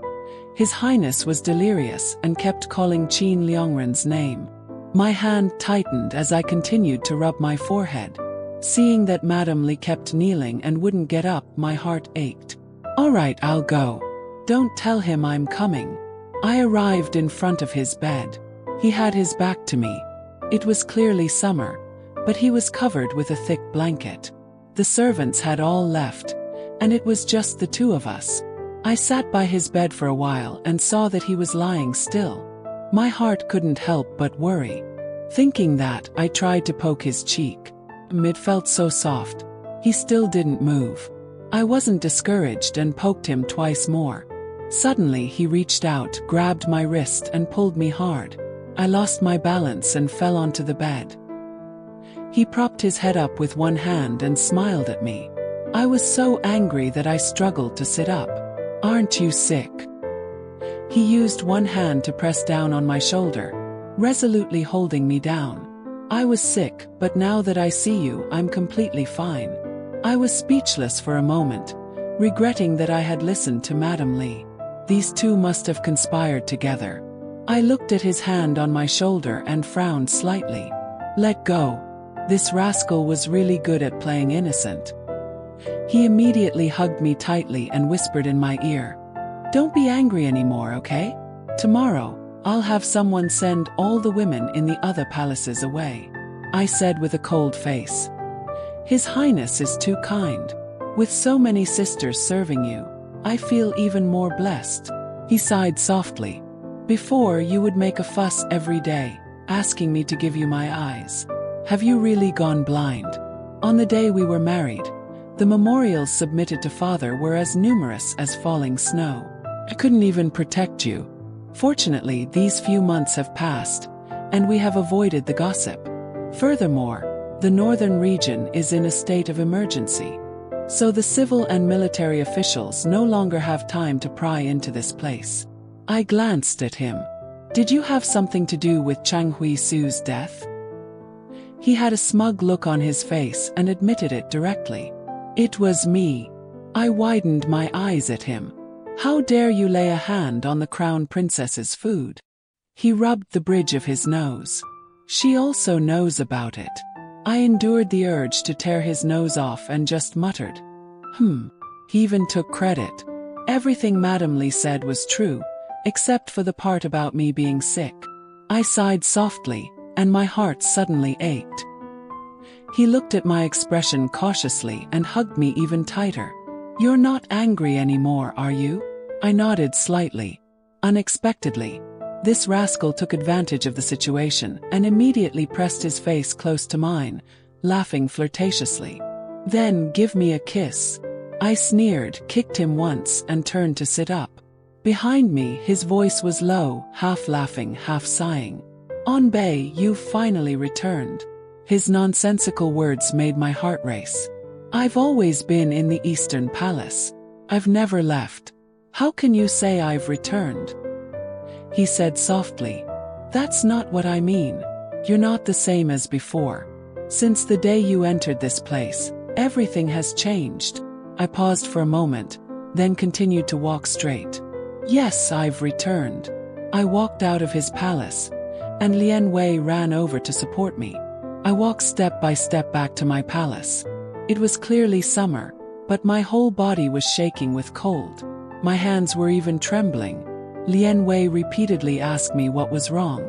His Highness was delirious and kept calling Qin Liangren's name. My hand tightened as I continued to rub my forehead. Seeing that Madame Li kept kneeling and wouldn't get up, my heart ached. "All right, I'll go. Don't tell him I'm coming." I arrived in front of his bed. He had his back to me. It was clearly summer, but he was covered with a thick blanket. The servants had all left, and it was just the two of us. I sat by his bed for a while and saw that he was lying still. My heart couldn't help but worry. Thinking that, I tried to poke his cheek. It felt so soft. He still didn't move. I wasn't discouraged and poked him twice more. Suddenly he reached out, grabbed my wrist and pulled me hard. I lost my balance and fell onto the bed. He propped his head up with one hand and smiled at me. I was so angry that I struggled to sit up. Aren't you sick? He used one hand to press down on my shoulder, resolutely holding me down. I was sick, but now that I see you, I'm completely fine. I was speechless for a moment, regretting that I had listened to Madame Lee. These two must have conspired together. I looked at his hand on my shoulder and frowned slightly. Let go. This rascal was really good at playing innocent. He immediately hugged me tightly and whispered in my ear, "Don't be angry anymore, okay? Tomorrow, I'll have someone send all the women in the other palaces away," I said with a cold face. "His Highness is too kind. With so many sisters serving you, I feel even more blessed." He sighed softly. "Before, you would make a fuss every day, asking me to give you my eyes. Have you really gone blind? On the day we were married, the memorials submitted to Father were as numerous as falling snow. I couldn't even protect you. Fortunately, these few months have passed, and we have avoided the gossip. Furthermore, the northern region is in a state of emergency. So the civil and military officials no longer have time to pry into this place." I glanced at him. "Did you have something to do with Chang Hui-su's death?" He had a smug look on his face and admitted it directly. "It was me." I widened my eyes at him. "How dare you lay a hand on the crown princess's food?" He rubbed the bridge of his nose. "She also knows about it." I endured the urge to tear his nose off and just muttered, He even took credit. Everything Madame Lee said was true, except for the part about me being sick. I sighed softly, and my heart suddenly ached. He looked at my expression cautiously and hugged me even tighter. "You're not angry anymore, are you?" I nodded slightly. Unexpectedly, this rascal took advantage of the situation and immediately pressed his face close to mine, laughing flirtatiously. "Then give me a kiss." I sneered, kicked him once, and turned to sit up. Behind me, his voice was low, half laughing, half sighing. "Anbei, you've finally returned." His nonsensical words made my heart race. "I've always been in the Eastern Palace. I've never left. How can you say I've returned?" He said softly, "That's not what I mean. You're not the same as before. Since the day you entered this place, everything has changed." I paused for a moment, then continued to walk straight. "Yes, I've returned." I walked out of his palace, and Lian Wei ran over to support me. I walked step by step back to my palace. It was clearly summer, but my whole body was shaking with cold. My hands were even trembling. Lian Wei repeatedly asked me what was wrong.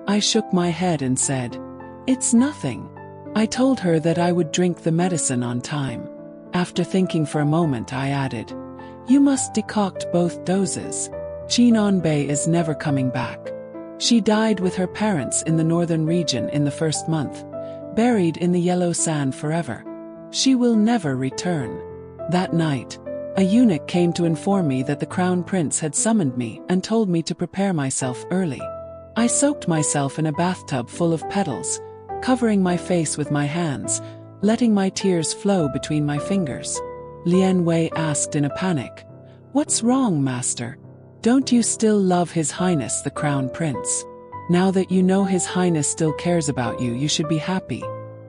I shook my head and said, "It's nothing." I told her that I would drink the medicine on time. After thinking for a moment, I added, "You must decoct both doses. Qin Anbei is never coming back. She died with her parents in the northern region in the first month, buried in the yellow sand forever. She will never return." That night, a eunuch came to inform me that the crown prince had summoned me and told me to prepare myself early. I soaked myself in a bathtub full of petals, covering my face with my hands, letting my tears flow between my fingers. Lian Wei asked in a panic, "What's wrong, master? Don't you still love His Highness the Crown Prince? Now that you know His Highness still cares about you, you should be happy.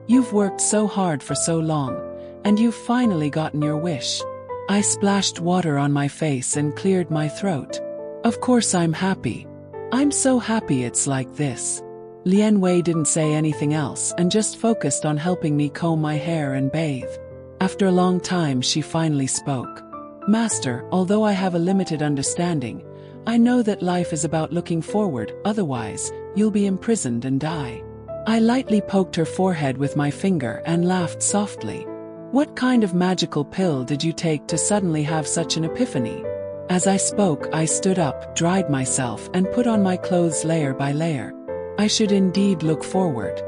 You've worked so hard for so long, and you've finally gotten your wish." I splashed water on my face and cleared my throat. "Of course I'm happy. I'm so happy it's like this." Lian Wei didn't say anything else and just focused on helping me comb my hair and bathe. After a long time, she finally spoke. "Master, although I have a limited understanding, I know that life is about looking forward, otherwise, you'll be imprisoned and die." I lightly poked her forehead with my finger and laughed softly. "What kind of magical pill did you take to suddenly have such an epiphany?" As I spoke, I stood up, dried myself, and put on my clothes layer by layer. I should indeed look forward.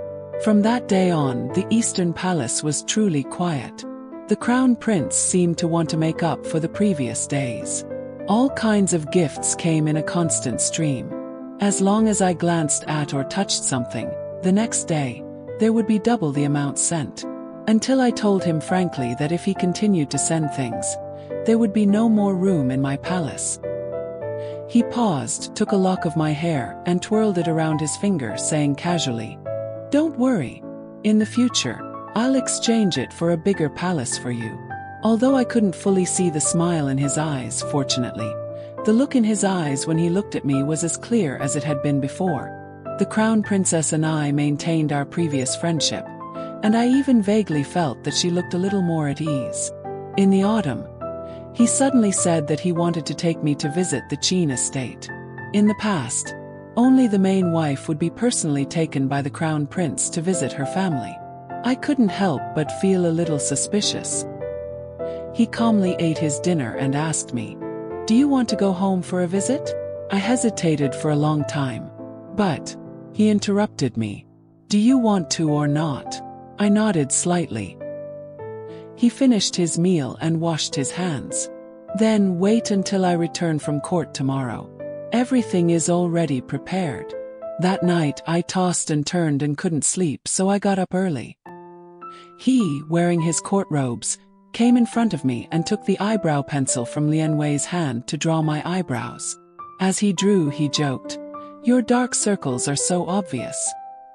From that day on, the Eastern Palace was truly quiet. The Crown Prince seemed to want to make up for the previous days. All kinds of gifts came in a constant stream. As long as I glanced at or touched something, the next day, there would be double the amount sent. until I told him frankly that if he continued to send things, there would be no more room in my palace. He paused, took a lock of my hair, and twirled it around his finger, saying casually, "Don't worry. In the future, I'll exchange it for a bigger palace for you." Although I couldn't fully see the smile in his eyes, fortunately, the look in his eyes when he looked at me was as clear as it had been before. The Crown Princess and I maintained our previous friendship, and I even vaguely felt that she looked a little more at ease. In the autumn, he suddenly said that he wanted to take me to visit the Qin estate. In the past, only the main wife would be personally taken by the Crown Prince to visit her family. I couldn't help but feel a little suspicious. He calmly ate his dinner and asked me, "Do you want to go home for a visit?" I hesitated for a long time. But he interrupted me. "Do you want to or not?" I nodded slightly. He finished his meal and washed his hands. "Then wait until I return from court tomorrow. Everything is already prepared." That night I tossed and turned and couldn't sleep, so I got up early. He, wearing his court robes, came in front of me and took the eyebrow pencil from Lian Wei's hand to draw my eyebrows. As he drew, he joked, "Your dark circles are so obvious.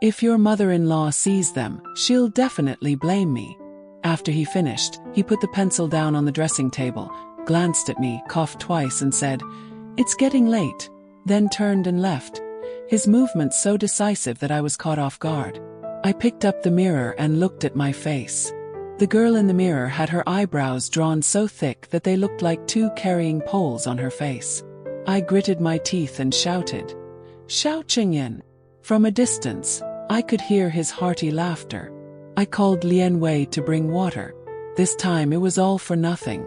If your mother-in-law sees them, she'll definitely blame me." After he finished, he put the pencil down on the dressing table, glanced at me, coughed twice and said, "It's getting late," then turned and left, his movement so decisive that I was caught off guard. I picked up the mirror and looked at my face. The girl in the mirror had her eyebrows drawn so thick that they looked like two carrying poles on her face. I gritted my teeth and shouted, "Xiao Qingyan!" From a distance, I could hear his hearty laughter. I called Lian Wei to bring water. This time it was all for nothing.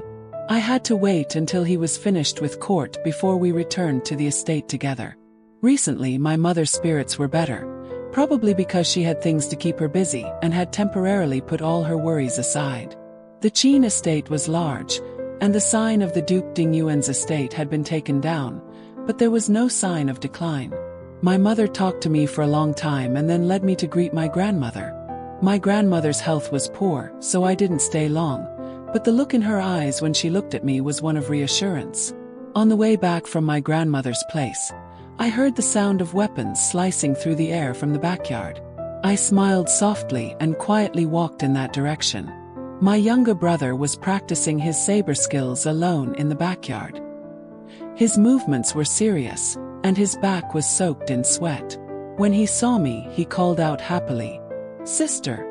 I had to wait until he was finished with court before we returned to the estate together. Recently, my mother's spirits were better, probably because she had things to keep her busy and had temporarily put all her worries aside. The Qin estate was large, and the sign of the Duke Dingyuan's estate had been taken down, but there was no sign of decline. My mother talked to me for a long time and then led me to greet my grandmother. My grandmother's health was poor, so I didn't stay long, but the look in her eyes when she looked at me was one of reassurance. On the way back from my grandmother's place, I heard the sound of weapons slicing through the air from the backyard. I smiled softly and quietly walked in that direction. My younger brother was practicing his saber skills alone in the backyard. His movements were serious, and his back was soaked in sweat. When he saw me, he called out happily, "Sister!"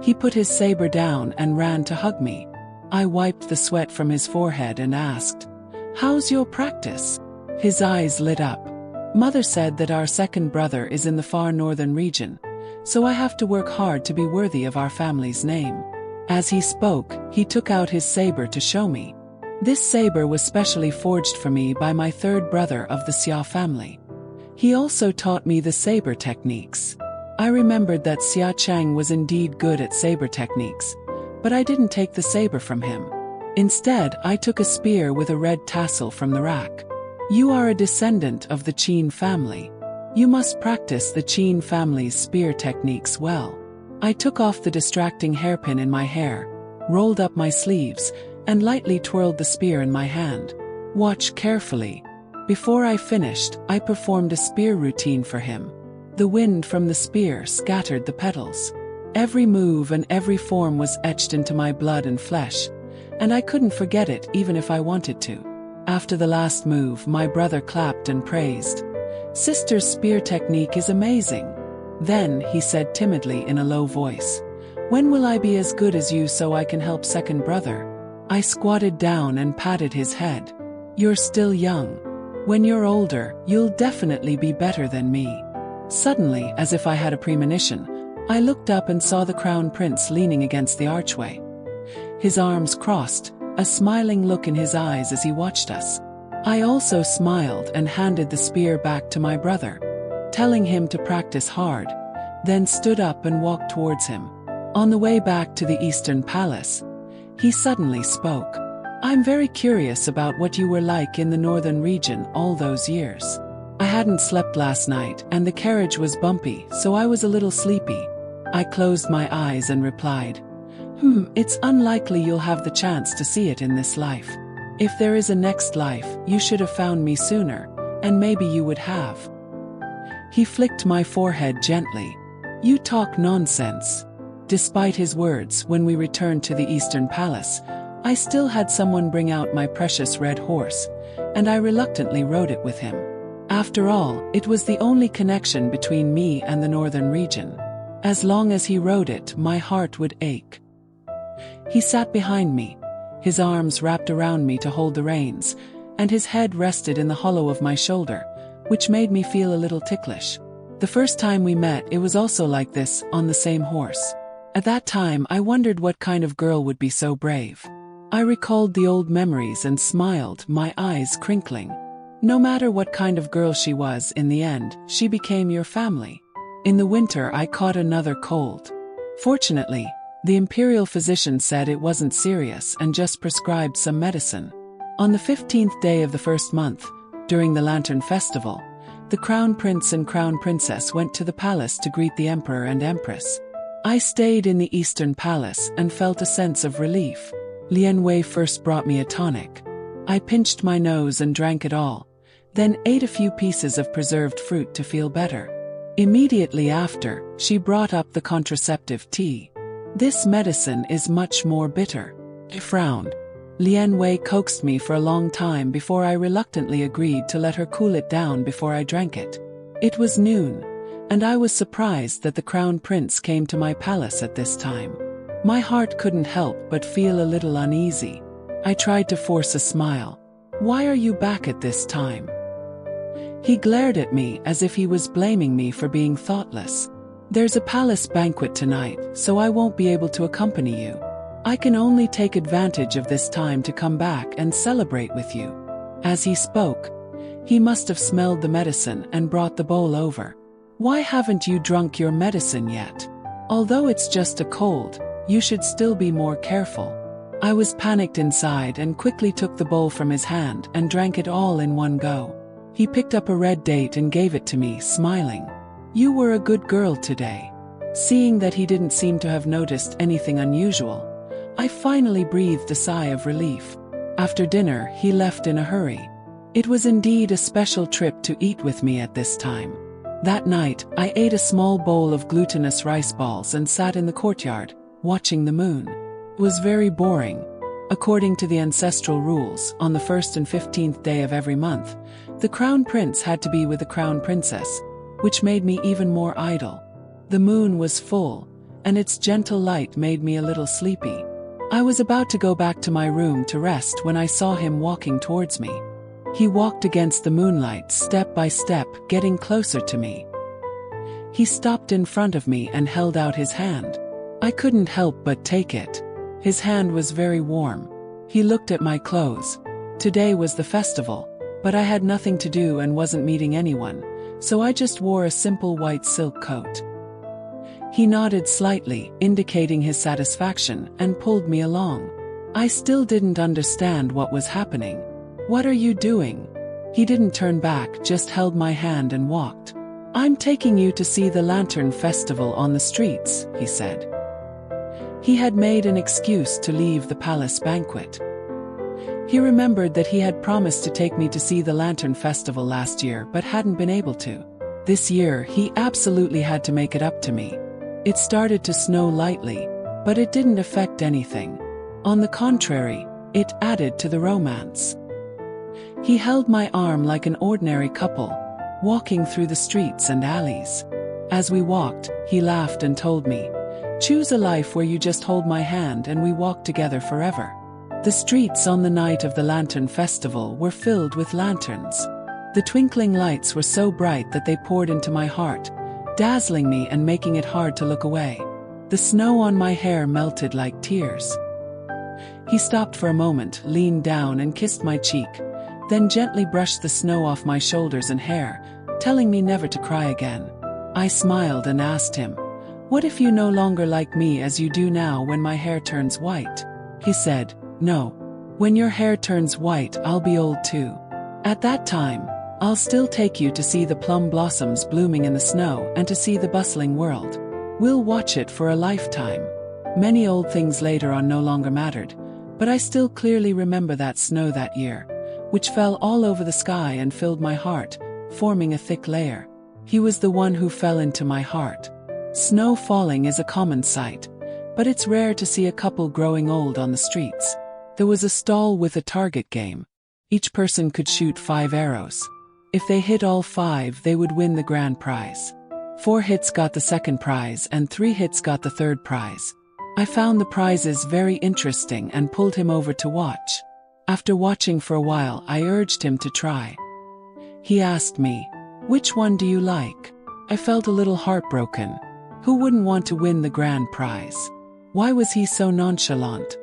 He put his saber down and ran to hug me. I wiped the sweat from his forehead and asked, "How's your practice?" His eyes lit up. "Mother said that our second brother is in the far northern region, so I have to work hard to be worthy of our family's name." As he spoke, he took out his saber to show me. This saber was specially forged for me by my third brother of the Xia family. He also taught me the saber techniques. I remembered that Xia Chang was indeed good at saber techniques, but I didn't take the saber from him. Instead, I took a spear with a red tassel from the rack. "You are a descendant of the Qin family. You must practice the Qin family's spear techniques well." I took off the distracting hairpin in my hair, rolled up my sleeves, and lightly twirled the spear in my hand. "Watch carefully." Before I finished, I performed a spear routine for him. The wind from the spear scattered the petals. Every move and every form was etched into my blood and flesh, and I couldn't forget it even if I wanted to. After the last move, my brother clapped and praised. "Sister's spear technique is amazing." Then, he said timidly in a low voice, "When will I be as good as you so I can help second brother?" I squatted down and patted his head. "You're still young. When you're older, you'll definitely be better than me." Suddenly, as if I had a premonition, I looked up and saw the Crown Prince leaning against the archway. His arms crossed, a smiling look in his eyes as he watched us. I also smiled and handed the spear back to my brother, telling him to practice hard, then stood up and walked towards him. On the way back to the Eastern Palace, he suddenly spoke. "I'm very curious about what you were like in the northern region all those years. I hadn't slept last night and the carriage was bumpy, so I was a little sleepy. I closed my eyes and replied, it's unlikely you'll have the chance to see it in this life. If there is a next life, you should have found me sooner, and maybe you would have. He flicked my forehead gently. You talk nonsense. Despite his words, when we returned to the Eastern Palace, I still had someone bring out my precious red horse, and I reluctantly rode it with him. After all, it was the only connection between me and the northern region. As long as he rode it, my heart would ache. He sat behind me, his arms wrapped around me to hold the reins, and his head rested in the hollow of my shoulder, which made me feel a little ticklish. The first time we met, it was also like this, on the same horse. At that time, I wondered what kind of girl would be so brave. I recalled the old memories and smiled, my eyes crinkling. No matter what kind of girl she was, in the end, she became your family. In the winter, I caught another cold. Fortunately, the imperial physician said it wasn't serious and just prescribed some medicine. On the 15th day of the first month, during the Lantern Festival, the Crown Prince and Crown Princess went to the palace to greet the Emperor and Empress. I stayed in the Eastern Palace and felt a sense of relief. Lian Wei first brought me a tonic. I pinched my nose and drank it all, then ate a few pieces of preserved fruit to feel better. Immediately after, she brought up the contraceptive tea. This medicine is much more bitter. I frowned. Lian Wei coaxed me for a long time before I reluctantly agreed to let her cool it down before I drank it. It was noon, and I was surprised that the Crown Prince came to my palace at this time. My heart couldn't help but feel a little uneasy. I tried to force a smile. Why are you back at this time? He glared at me as if he was blaming me for being thoughtless. There's a palace banquet tonight, so I won't be able to accompany you. I can only take advantage of this time to come back and celebrate with you. As he spoke, he must have smelled the medicine and brought the bowl over. Why haven't you drunk your medicine yet? Although it's just a cold, you should still be more careful. I was panicked inside and quickly took the bowl from his hand and drank it all in one go. He picked up a red date and gave it to me, smiling. You were a good girl today. Seeing that he didn't seem to have noticed anything unusual, I finally breathed a sigh of relief. After dinner, he left in a hurry. It was indeed a special trip to eat with me at this time. That night, I ate a small bowl of glutinous rice balls and sat in the courtyard, watching the moon. It was very boring. According to the ancestral rules, on the 1st and 15th day of every month, the Crown Prince had to be with the Crown Princess, which made me even more idle. The moon was full, and its gentle light made me a little sleepy. I was about to go back to my room to rest when I saw him walking towards me. He walked against the moonlight step by step, getting closer to me. He stopped in front of me and held out his hand. I couldn't help but take it. His hand was very warm. He looked at my clothes. Today was the festival, but I had nothing to do and wasn't meeting anyone, so I just wore a simple white silk coat. He nodded slightly, indicating his satisfaction, and pulled me along. I still didn't understand what was happening. What are you doing? He didn't turn back, just held my hand and walked. I'm taking you to see the Lantern Festival on the streets, he said. He had made an excuse to leave the palace banquet. He remembered that he had promised to take me to see the Lantern Festival last year but hadn't been able to. This year, he absolutely had to make it up to me. It started to snow lightly, but it didn't affect anything. On the contrary, it added to the romance. He held my arm like an ordinary couple, walking through the streets and alleys. As we walked, he laughed and told me, "Choose a life where you just hold my hand and we walk together forever." The streets on the night of the Lantern Festival were filled with lanterns. The twinkling lights were so bright that they poured into my heart, dazzling me and making it hard to look away. The snow on my hair melted like tears. He stopped for a moment, leaned down and kissed my cheek, then gently brushed the snow off my shoulders and hair, telling me never to cry again. I smiled and asked him, "What if you no longer like me as you do now when my hair turns white?" He said, "No. When your hair turns white, I'll be old too. At that time, I'll still take you to see the plum blossoms blooming in the snow and to see the bustling world. We'll watch it for a lifetime. Many old things later on no longer mattered, but I still clearly remember that snow that year, which fell all over the sky and filled my heart, forming a thick layer. He was the one who fell into my heart. Snow falling is a common sight, but it's rare to see a couple growing old on the streets. There was a stall with a target game. Each person could shoot 5 arrows. If they hit all 5, they would win the grand prize. 4 hits got the second prize and 3 hits got the third prize. I found the prizes very interesting and pulled him over to watch. After watching for a while, I urged him to try. He asked me, "Which one do you like?" I felt a little heartbroken. Who wouldn't want to win the grand prize? Why was he so nonchalant?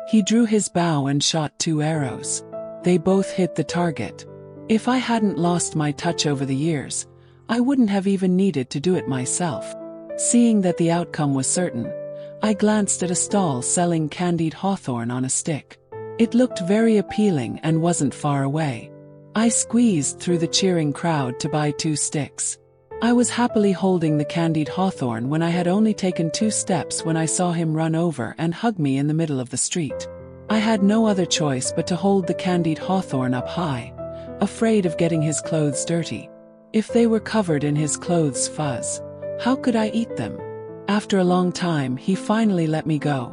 He drew his bow and shot 2 arrows. They both hit the target. If I hadn't lost my touch over the years, I wouldn't have even needed to do it myself. Seeing that the outcome was certain, I glanced at a stall selling candied hawthorn on a stick. It looked very appealing and wasn't far away. I squeezed through the cheering crowd to buy 2 sticks. I was happily holding the candied hawthorn when I had only taken 2 steps when I saw him run over and hug me in the middle of the street. I had no other choice but to hold the candied hawthorn up high, afraid of getting his clothes dirty. If they were covered in his clothes' fuzz, how could I eat them? After a long time, he finally let me go,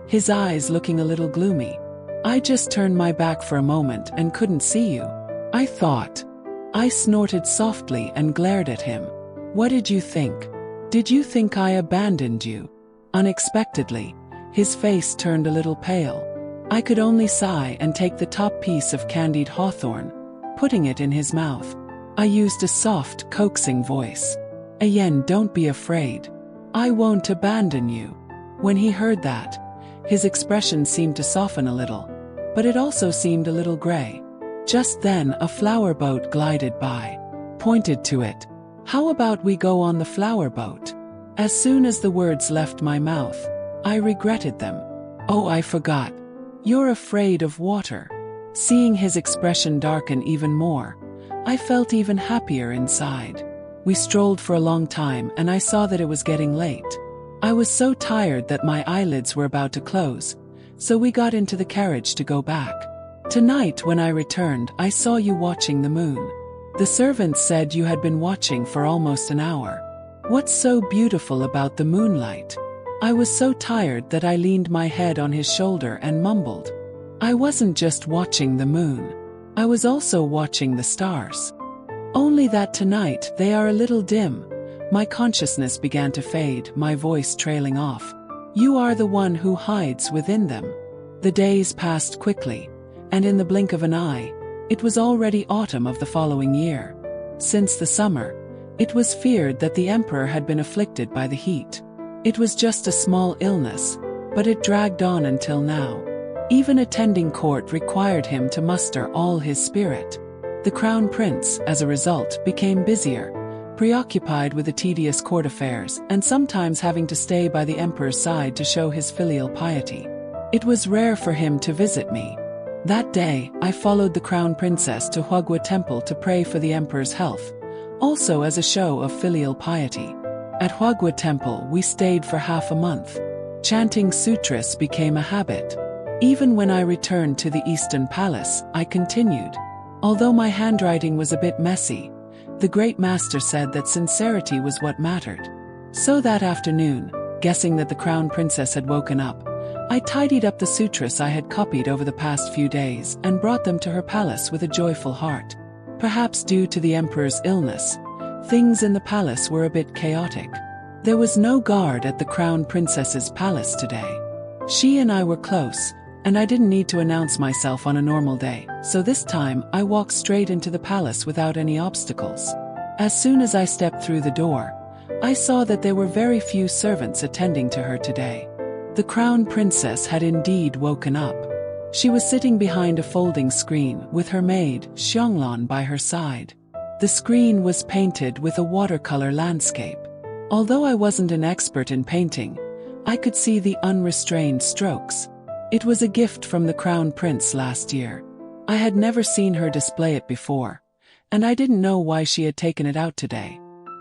his eyes looking a little gloomy. I just turned my back for a moment and couldn't see you, I thought. I snorted softly and glared at him. What did you think? Did you think I abandoned you? Unexpectedly, his face turned a little pale. I could only sigh and take the top piece of candied hawthorn, putting it in his mouth. I used a soft, coaxing voice. "Ayen, don't be afraid. I won't abandon you." When he heard that, his expression seemed to soften a little, but it also seemed a little gray. Just then, a flower boat glided by. Pointed to it. "How about we go on the flower boat?" As soon as the words left my mouth, I regretted them. "Oh, I forgot. You're afraid of water." Seeing his expression darken even more, I felt even happier inside. We strolled for a long time and I saw that it was getting late. I was so tired that my eyelids were about to close, so we got into the carriage to go back. Tonight when I returned, I saw you watching the moon. The servant said you had been watching for almost an hour. What's so beautiful about the moonlight? I was so tired that I leaned my head on his shoulder and mumbled. I wasn't just watching the moon. I was also watching the stars. Only that tonight they are a little dim. My consciousness began to fade, my voice trailing off. You are the one who hides within them. The days passed quickly, and in the blink of an eye, it was already autumn of the following year. Since the summer, it was feared that the emperor had been afflicted by the heat. It was just a small illness, but it dragged on until now. Even attending court required him to muster all his spirit. The crown prince, as a result, became busier, preoccupied with the tedious court affairs, and sometimes having to stay by the emperor's side to show his filial piety. It was rare for him to visit me. That day, I followed the crown princess to Huagua Temple to pray for the emperor's health, also as a show of filial piety. At Huagua Temple, we stayed for half a month. Chanting sutras became a habit. Even when I returned to the Eastern Palace, I continued. Although my handwriting was a bit messy, the great master said that sincerity was what mattered. So that afternoon, guessing that the crown princess had woken up, I tidied up the sutras I had copied over the past few days and brought them to her palace with a joyful heart. Perhaps due to the emperor's illness, things in the palace were a bit chaotic. There was no guard at the crown princess's palace today. She and I were close, and I didn't need to announce myself on a normal day, so this time I walked straight into the palace without any obstacles. As soon as I stepped through the door, I saw that there were very few servants attending to her today. The crown princess had indeed woken up. She was sitting behind a folding screen with her maid, Xionglan, by her side. The screen was painted with a watercolor landscape. Although I wasn't an expert in painting, I could see the unrestrained strokes. It was a gift from the crown prince last year. I had never seen her display it before, and I didn't know why she had taken it out today.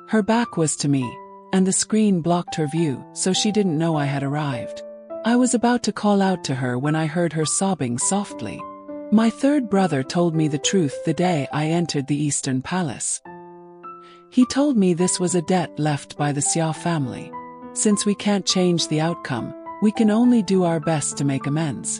Her back was to me, and the screen blocked her view, so she didn't know I had arrived. I was about to call out to her when I heard her sobbing softly. My third brother told me the truth the day I entered the Eastern Palace. He told me this was a debt left by the Xia family. Since we can't change the outcome, we can only do our best to make amends.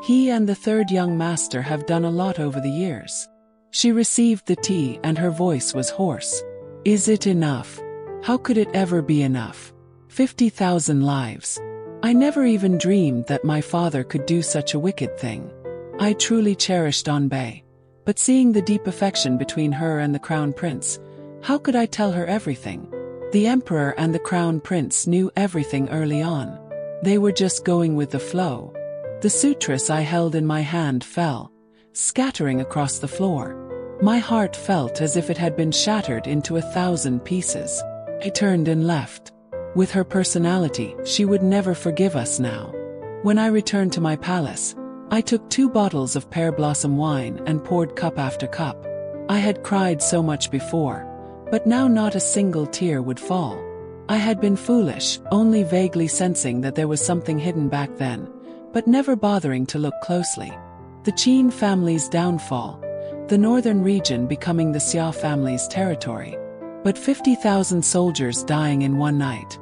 He and the third young master have done a lot over the years. She received the tea and her voice was hoarse. Is it enough? How could it ever be enough? 50,000 lives. I never even dreamed that my father could do such a wicked thing. I truly cherished Anbei, but seeing the deep affection between her and the crown prince, how could I tell her everything? The emperor and the crown prince knew everything early on. They were just going with the flow. The sutress I held in my hand fell, scattering across the floor. My heart felt as if it had been shattered into 1,000 pieces. I turned and left. With her personality, she would never forgive us now. When I returned to my palace, I took 2 bottles of pear blossom wine and poured cup after cup. I had cried so much before, but now not a single tear would fall. I had been foolish, only vaguely sensing that there was something hidden back then, but never bothering to look closely. The Qin family's downfall, the northern region becoming the Xia family's territory. But 50,000 soldiers dying in one night.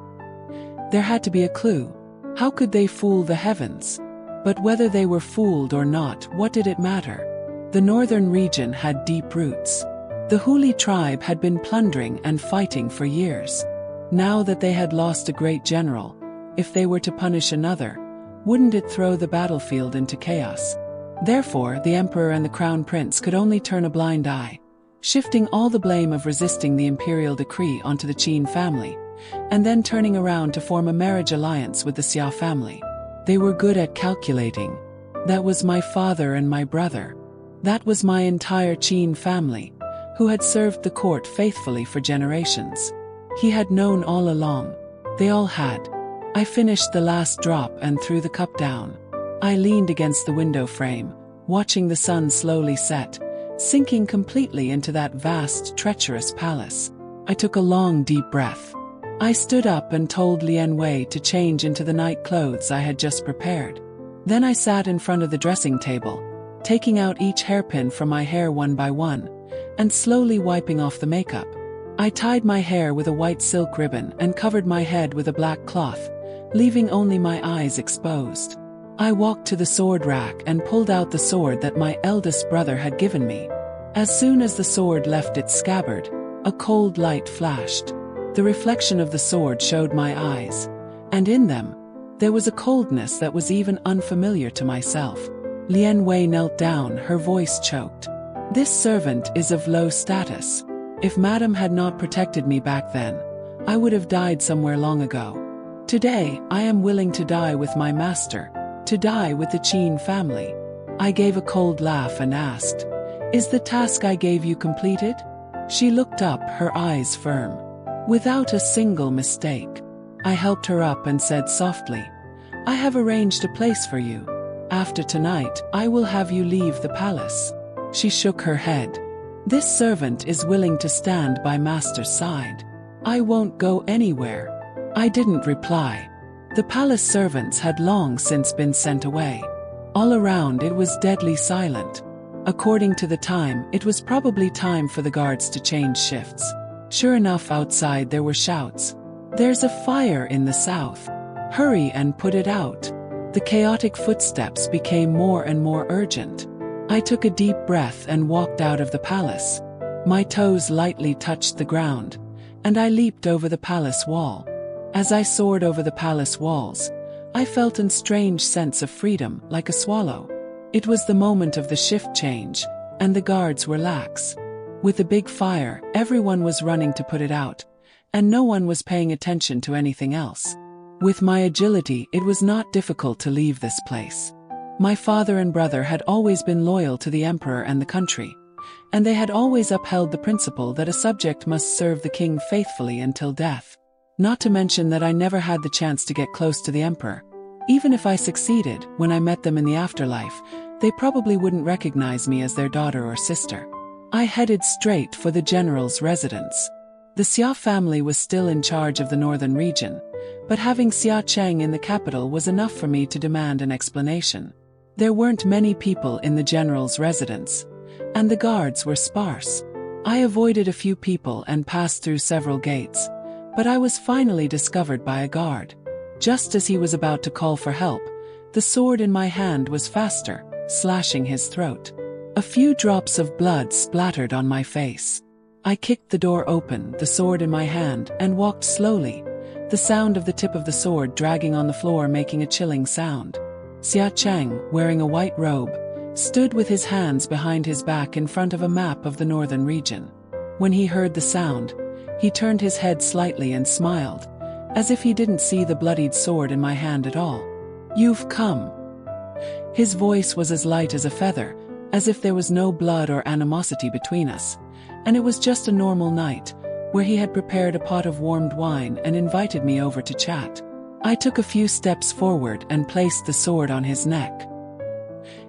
There had to be a clue. How could they fool the heavens? But whether they were fooled or not, what did it matter? The northern region had deep roots. The Huli tribe had been plundering and fighting for years. Now that they had lost a great general, if they were to punish another, wouldn't it throw the battlefield into chaos? Therefore, the emperor and the crown prince could only turn a blind eye, shifting all the blame of resisting the imperial decree onto the Qin family, and then turning around to form a marriage alliance with the Xia family. They were good at calculating. That was my father and my brother. That was my entire Qin family, who had served the court faithfully for generations. He had known all along. They all had. I finished the last drop and threw the cup down. I leaned against the window frame, watching the sun slowly set, sinking completely into that vast, treacherous palace. I took a long, deep breath. I stood up and told Lian Wei to change into the night clothes I had just prepared. Then I sat in front of the dressing table, taking out each hairpin from my hair one by one, and slowly wiping off the makeup. I tied my hair with a white silk ribbon and covered my head with a black cloth, leaving only my eyes exposed. I walked to the sword rack and pulled out the sword that my eldest brother had given me. As soon as the sword left its scabbard, a cold light flashed. The reflection of the sword showed my eyes, and in them, there was a coldness that was even unfamiliar to myself. Lian Wei knelt down, her voice choked. This servant is of low status. If Madame had not protected me back then, I would have died somewhere long ago. Today, I am willing to die with my master, to die with the Qin family. I gave a cold laugh and asked, "Is the task I gave you completed?" She looked up, her eyes firm. Without a single mistake. I helped her up and said softly, "I have arranged a place for you. After tonight, I will have you leave the palace." She shook her head. "This servant is willing to stand by master's side. I won't go anywhere." I didn't reply. The palace servants had long since been sent away. All around it was deadly silent. According to the time, it was probably time for the guards to change shifts. Sure enough, outside there were shouts. "There's a fire in the south. Hurry and put it out." The chaotic footsteps became more and more urgent. I took a deep breath and walked out of the palace. My toes lightly touched the ground, and I leaped over the palace wall. As I soared over the palace walls, I felt a strange sense of freedom, like a swallow. It was the moment of the shift change, and the guards were lax. With the big fire, everyone was running to put it out, and no one was paying attention to anything else. With my agility, it was not difficult to leave this place. My father and brother had always been loyal to the emperor and the country, and they had always upheld the principle that a subject must serve the king faithfully until death. Not to mention that I never had the chance to get close to the emperor. Even if I succeeded, when I met them in the afterlife, they probably wouldn't recognize me as their daughter or sister. I headed straight for the general's residence. The Xia family was still in charge of the northern region, but having Xia Cheng in the capital was enough for me to demand an explanation. There weren't many people in the general's residence, and the guards were sparse. I avoided a few people and passed through several gates, but I was finally discovered by a guard. Just as he was about to call for help, the sword in my hand was faster, slashing his throat. A few drops of blood splattered on my face. I kicked the door open, the sword in my hand, and walked slowly, the sound of the tip of the sword dragging on the floor making a chilling sound. Xia Cheng, wearing a white robe, stood with his hands behind his back in front of a map of the northern region. When he heard the sound, he turned his head slightly and smiled, as if he didn't see the bloodied sword in my hand at all. "You've come." His voice was as light as a feather, as if there was no blood or animosity between us, and it was just a normal night, where he had prepared a pot of warmed wine and invited me over to chat. I took a few steps forward and placed the sword on his neck.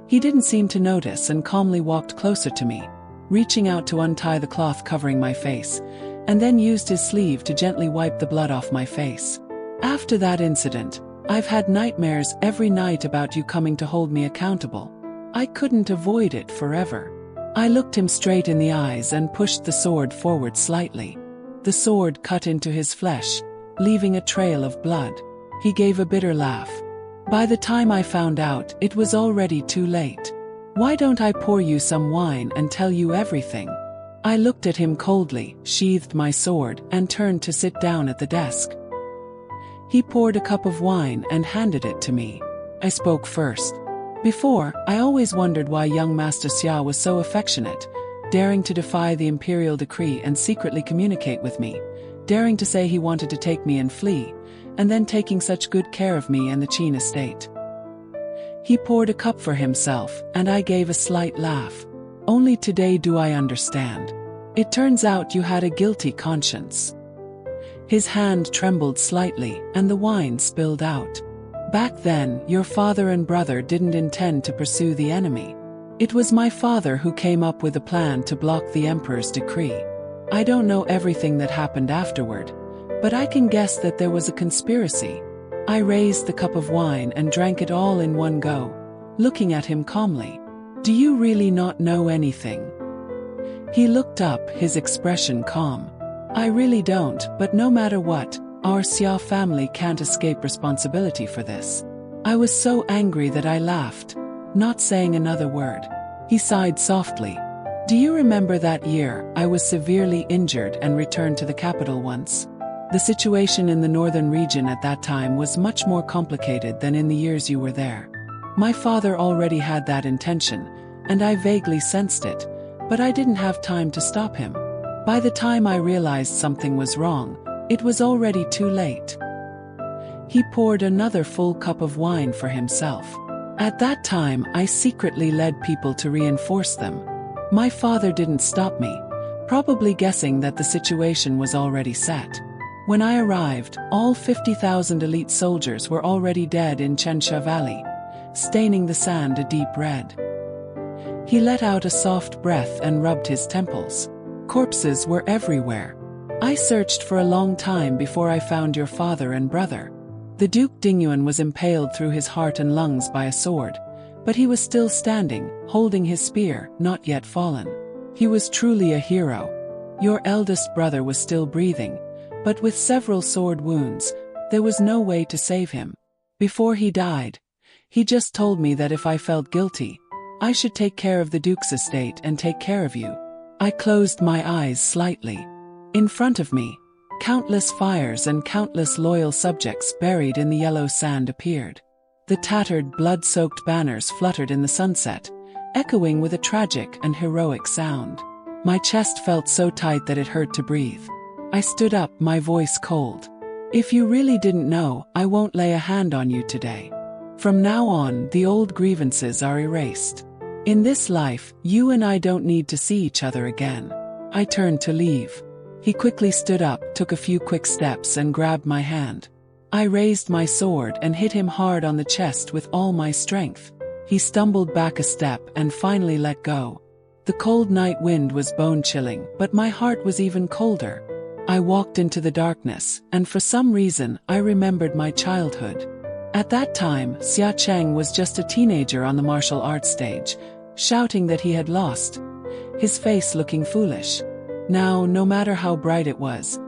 He didn't seem to notice and calmly walked closer to me, reaching out to untie the cloth covering my face, and then used his sleeve to gently wipe the blood off my face. "After that incident, I've had nightmares every night about you coming to hold me accountable. I couldn't avoid it forever." I looked him straight in the eyes and pushed the sword forward slightly. The sword cut into his flesh, leaving a trail of blood. He gave a bitter laugh. "By the time I found out, it was already too late. Why don't I pour you some wine and tell you everything?" I looked at him coldly, sheathed my sword, and turned to sit down at the desk. He poured a cup of wine and handed it to me. I spoke first. Before, I always wondered why young Master Xia was so affectionate, daring to defy the imperial decree and secretly communicate with me, daring to say he wanted to take me and flee, and then taking such good care of me and the Qin estate. He poured a cup for himself, and I gave a slight laugh. "Only today do I understand. It turns out you had a guilty conscience." His hand trembled slightly, and the wine spilled out. "Back then, your father and brother didn't intend to pursue the enemy. It was my father who came up with a plan to block the emperor's decree. I don't know everything that happened afterward, but I can guess that there was a conspiracy." I raised the cup of wine and drank it all in one go, looking at him calmly. "Do you really not know anything?" He looked up, his expression calm. "I really don't, but no matter what, our Xia family can't escape responsibility for this." I was so angry that I laughed, not saying another word. He sighed softly. "Do you remember that year I was severely injured and returned to the capital once? The situation in the northern region at that time was much more complicated than in the years you were there. My father already had that intention, and I vaguely sensed it, but I didn't have time to stop him. By the time I realized something was wrong, it was already too late." He poured another full cup of wine for himself. "At that time, I secretly led people to reinforce them. My father didn't stop me, probably guessing that the situation was already set. When I arrived, all 50,000 elite soldiers were already dead in Chensha Valley, staining the sand a deep red." He let out a soft breath and rubbed his temples. "Corpses were everywhere. I searched for a long time before I found your father and brother. The Duke Dingyuan was impaled through his heart and lungs by a sword, but he was still standing, holding his spear, not yet fallen. He was truly a hero. Your eldest brother was still breathing, but with several sword wounds, there was no way to save him. Before he died, he just told me that if I felt guilty, I should take care of the Duke's estate and take care of you." I closed my eyes slightly. In front of me, countless fires and countless loyal subjects buried in the yellow sand appeared. The tattered, blood-soaked banners fluttered in the sunset, echoing with a tragic and heroic sound. My chest felt so tight that it hurt to breathe. I stood up, my voice cold. "If you really didn't know, I won't lay a hand on you today. From now on, the old grievances are erased. In this life, you and I don't need to see each other again." I turned to leave. He quickly stood up, took a few quick steps and grabbed my hand. I raised my sword and hit him hard on the chest with all my strength. He stumbled back a step and finally let go. The cold night wind was bone-chilling, but my heart was even colder. I walked into the darkness, and for some reason, I remembered my childhood. At that time, Xia Cheng was just a teenager on the martial arts stage, shouting that he had lost, his face looking foolish. Now, no matter how bright it was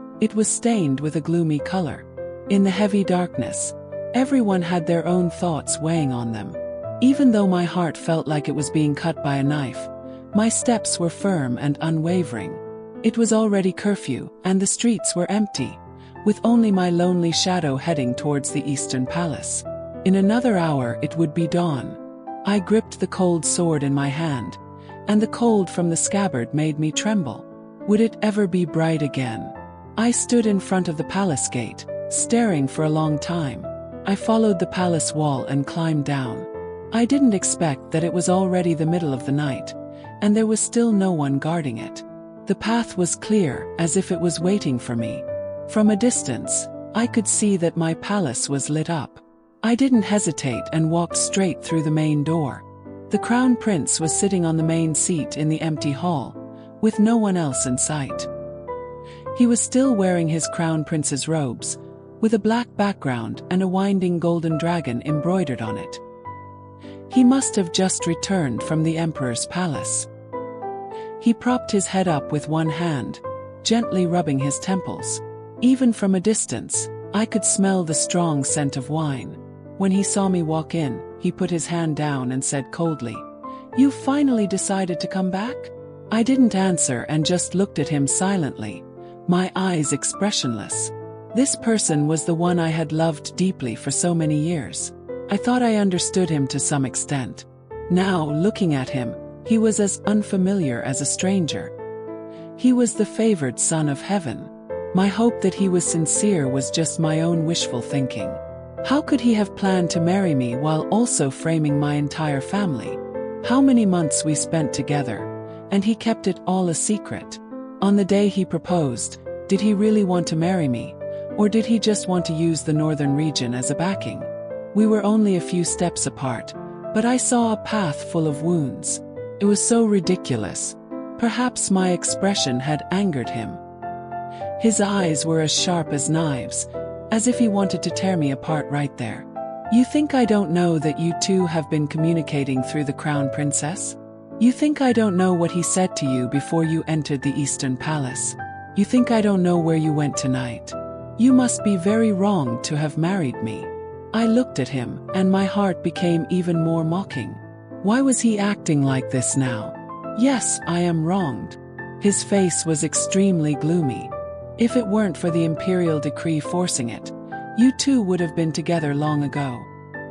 stained with a gloomy color. In the heavy darkness, everyone had their own thoughts weighing on them. Even though my heart felt like it was being cut by a knife, my steps were firm and unwavering. It was already curfew, and the streets were empty, with only my lonely shadow heading towards the Eastern Palace. In another hour it would be dawn. I gripped the cold sword in my hand, and the cold from the scabbard made me tremble. Would it ever be bright again? I stood in front of the palace gate, staring for a long time. I followed the palace wall and climbed down. I didn't expect that it was already the middle of the night, and there was still no one guarding it. The path was clear, as if it was waiting for me. From a distance, I could see that my palace was lit up. I didn't hesitate and walked straight through the main door. The crown prince was sitting on the main seat in the empty hall, with no one else in sight. He was still wearing his crown prince's robes, with a black background and a winding golden dragon embroidered on it. He must have just returned from the emperor's palace. He propped his head up with one hand, gently rubbing his temples. Even from a distance, I could smell the strong scent of wine. When he saw me walk in, he put his hand down and said coldly, "You finally decided to come back?" I didn't answer and just looked at him silently, my eyes expressionless. This person was the one I had loved deeply for so many years. I thought I understood him to some extent. Now, looking at him, he was as unfamiliar as a stranger. He was the favored son of heaven. My hope that he was sincere was just my own wishful thinking. How could he have planned to marry me while also framing my entire family? How many months we spent together, and he kept it all a secret. On the day he proposed, did he really want to marry me, or did he just want to use the northern region as a backing? We were only a few steps apart, but I saw a path full of wounds. It was so ridiculous. Perhaps my expression had angered him. His eyes were as sharp as knives, as if he wanted to tear me apart right there. "You think I don't know that you two have been communicating through the crown princess? You think I don't know what he said to you before you entered the Eastern Palace? You think I don't know where you went tonight? You must be very wrong to have married me." I looked at him, and my heart became even more mocking. Why was he acting like this now? Yes, I am wronged. His face was extremely gloomy. If it weren't for the imperial decree forcing it, you two would have been together long ago.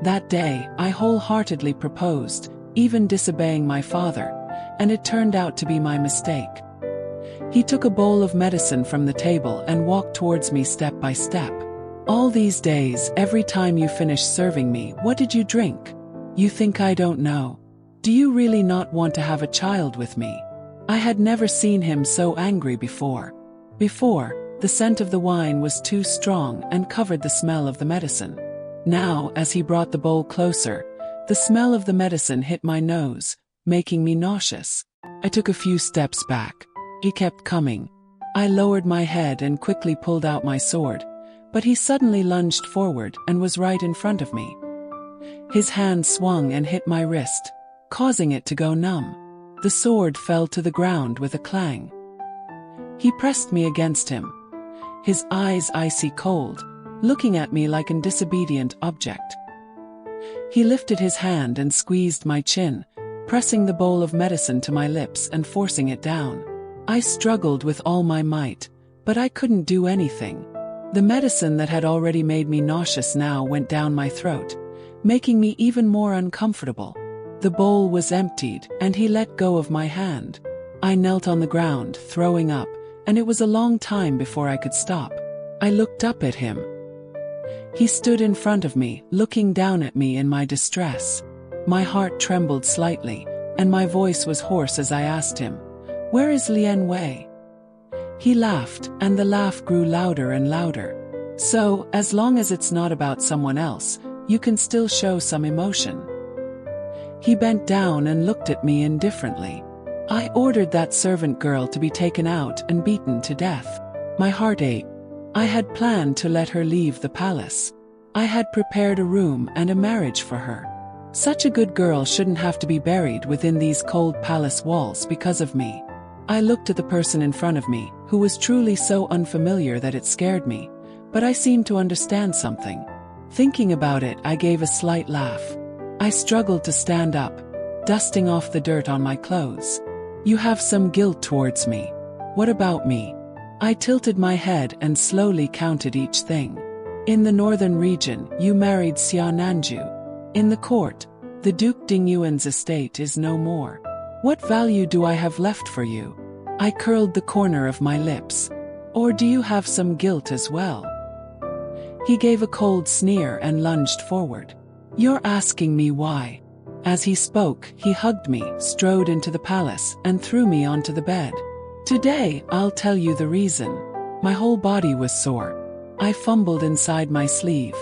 That day, I wholeheartedly proposed, even disobeying my father, and it turned out to be my mistake. He took a bowl of medicine from the table and walked towards me step by step. "All these days, every time you finished serving me, what did you drink? You think I don't know? Do you really not want to have a child with me?" I had never seen him so angry before. Before, the scent of the wine was too strong and covered the smell of the medicine. Now, as he brought the bowl closer, the smell of the medicine hit my nose, making me nauseous. I took a few steps back. He kept coming. I lowered my head and quickly pulled out my sword, but he suddenly lunged forward and was right in front of me. His hand swung and hit my wrist, causing it to go numb. The sword fell to the ground with a clang. He pressed me against him, his eyes icy cold, looking at me like a disobedient object. He lifted his hand and squeezed my chin, pressing the bowl of medicine to my lips and forcing it down. I struggled with all my might, but I couldn't do anything. The medicine that had already made me nauseous now went down my throat, making me even more uncomfortable. The bowl was emptied, and he let go of my hand. I knelt on the ground, throwing up, and it was a long time before I could stop. I looked up at him. He stood in front of me, looking down at me in my distress. My heart trembled slightly, and my voice was hoarse as I asked him, "Where is Lian Wei?" He laughed, and the laugh grew louder and louder. "So, as long as it's not about someone else, you can still show some emotion." He bent down and looked at me indifferently. "I ordered that servant girl to be taken out and beaten to death. My heart ached. I had planned to let her leave the palace. I had prepared a room and a marriage for her. Such a good girl shouldn't have to be buried within these cold palace walls because of me. I looked at the person in front of me, who was truly so unfamiliar that it scared me, but I seemed to understand something. Thinking about it, I gave a slight laugh. I struggled to stand up, dusting off the dirt on my clothes. You have some guilt towards me. What about me? I tilted my head and slowly counted each thing. In the northern region, you married Xia Nanju. In the court, the Duke Dingyuan's estate is no more. What value do I have left for you? I curled the corner of my lips. Or do you have some guilt as well? He gave a cold sneer and lunged forward. You're asking me why? As he spoke, he hugged me, strode into the palace, and threw me onto the bed. Today, I'll tell you the reason. My whole body was sore. I fumbled inside my sleeve,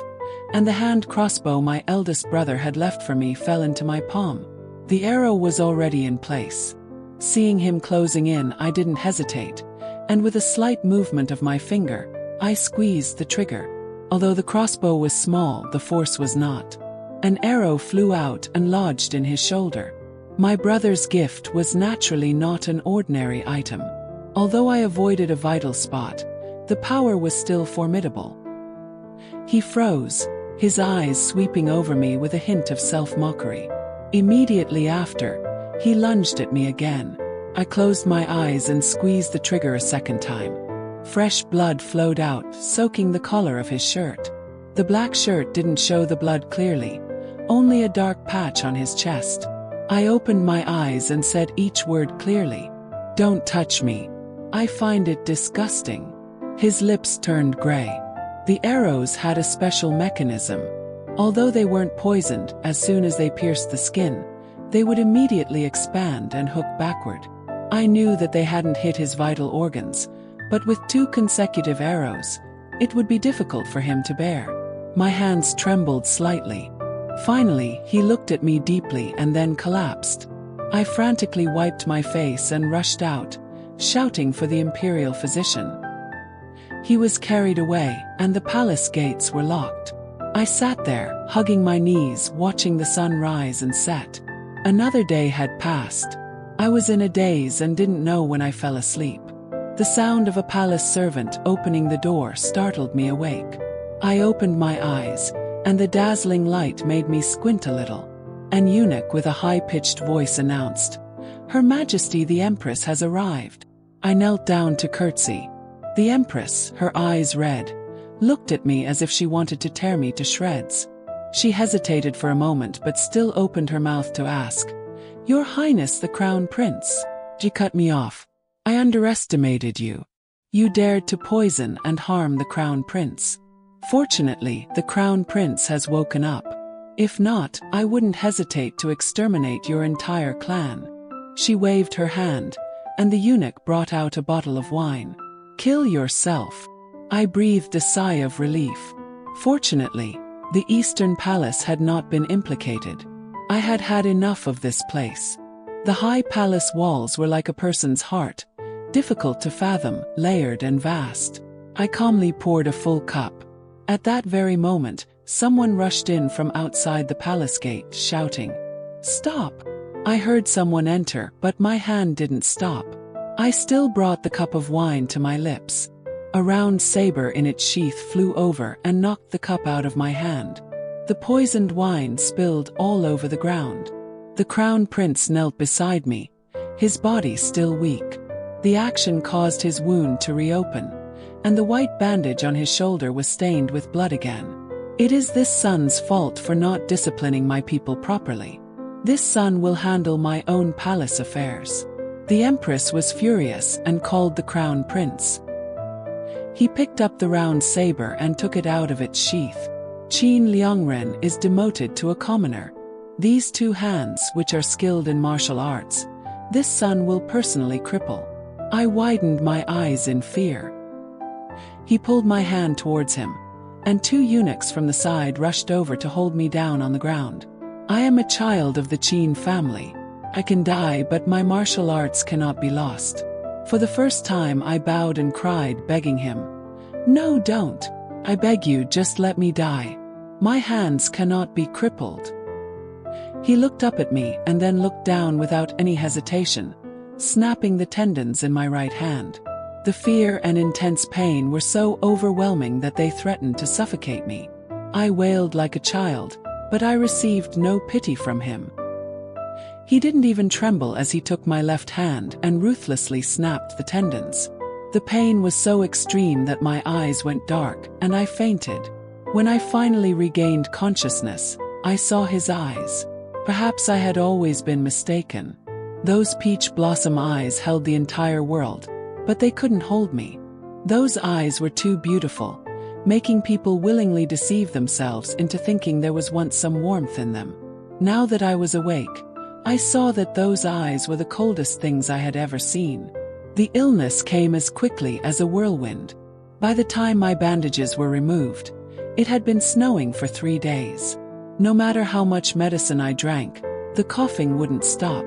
and the hand crossbow my eldest brother had left for me fell into my palm. The arrow was already in place. Seeing him closing in, I didn't hesitate, and with a slight movement of my finger, I squeezed the trigger. Although the crossbow was small, the force was not. An arrow flew out and lodged in his shoulder. My brother's gift was naturally not an ordinary item. Although I avoided a vital spot, the power was still formidable. He froze, his eyes sweeping over me with a hint of self-mockery. Immediately after, he lunged at me again. I closed my eyes and squeezed the trigger a second time. Fresh blood flowed out, soaking the collar of his shirt. The black shirt didn't show the blood clearly, only a dark patch on his chest. I opened my eyes and said each word clearly. Don't touch me. I find it disgusting. His lips turned gray. The arrows had a special mechanism. Although they weren't poisoned, as soon as they pierced the skin, they would immediately expand and hook backward. I knew that they hadn't hit his vital organs, but with 2 consecutive arrows, it would be difficult for him to bear. My hands trembled slightly. Finally, he looked at me deeply and then collapsed. I frantically wiped my face and rushed out, shouting for the imperial physician. He was carried away, and the palace gates were locked. I sat there, hugging my knees, watching the sun rise and set. Another day had passed. I was in a daze and didn't know when I fell asleep. The sound of a palace servant opening the door startled me awake. I opened my eyes, and the dazzling light made me squint a little. An eunuch with a high-pitched voice announced, "Her Majesty the Empress has arrived." I knelt down to curtsy. The Empress, her eyes red, looked at me as if she wanted to tear me to shreds. She hesitated for a moment but still opened her mouth to ask, "Your Highness the Crown Prince." She cut me off. "I underestimated you. You dared to poison and harm the Crown Prince. Fortunately, the Crown Prince has woken up. If not, I wouldn't hesitate to exterminate your entire clan." She waved her hand, and the eunuch brought out a bottle of wine. "Kill yourself." I breathed a sigh of relief. Fortunately, the Eastern Palace had not been implicated. I had had enough of this place. The high palace walls were like a person's heart, difficult to fathom, layered and vast. I calmly poured a full cup. At that very moment, someone rushed in from outside the palace gate, shouting, "Stop!" I heard someone enter, but my hand didn't stop. I still brought the cup of wine to my lips. A round saber in its sheath flew over and knocked the cup out of my hand. The poisoned wine spilled all over the ground. The Crown Prince knelt beside me, his body still weak. The action caused his wound to reopen, and the white bandage on his shoulder was stained with blood again. It is this son's fault for not disciplining my people properly. This son will handle my own palace affairs. The Empress was furious and called the Crown Prince. He picked up the round saber and took it out of its sheath. Qin Liangren is demoted to a commoner. These 2 hands, which are skilled in martial arts, this son will personally cripple. I widened my eyes in fear. He pulled my hand towards him, and 2 eunuchs from the side rushed over to hold me down on the ground. I am a child of the Qin family. I can die, but my martial arts cannot be lost. For the first time I bowed and cried, begging him, "No, don't. I beg you, just let me die. My hands cannot be crippled." He looked up at me and then looked down without any hesitation, snapping the tendons in my right hand. The fear and intense pain were so overwhelming that they threatened to suffocate me. I wailed like a child, but I received no pity from him. He didn't even tremble as he took my left hand and ruthlessly snapped the tendons. The pain was so extreme that my eyes went dark and I fainted. When I finally regained consciousness, I saw his eyes. Perhaps I had always been mistaken. Those peach blossom eyes held the entire world, but they couldn't hold me. Those eyes were too beautiful, making people willingly deceive themselves into thinking there was once some warmth in them. Now that I was awake, I saw that those eyes were the coldest things I had ever seen. The illness came as quickly as a whirlwind. By the time my bandages were removed, it had been snowing for 3 days. No matter how much medicine I drank, the coughing wouldn't stop.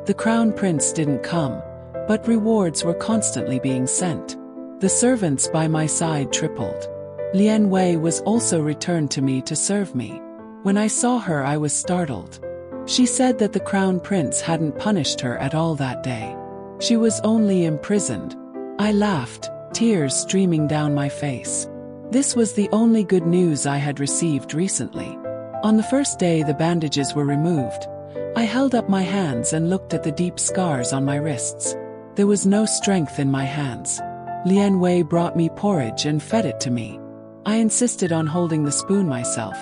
The crown prince didn't come, but rewards were constantly being sent. The servants by my side tripled. Lian Wei was also returned to me to serve me. When I saw her, I was startled. She said that the crown prince hadn't punished her at all that day. She was only imprisoned. I laughed, tears streaming down my face. This was the only good news I had received recently. On the first day the bandages were removed, I held up my hands and looked at the deep scars on my wrists. There was no strength in my hands. Lian Wei brought me porridge and fed it to me. I insisted on holding the spoon myself,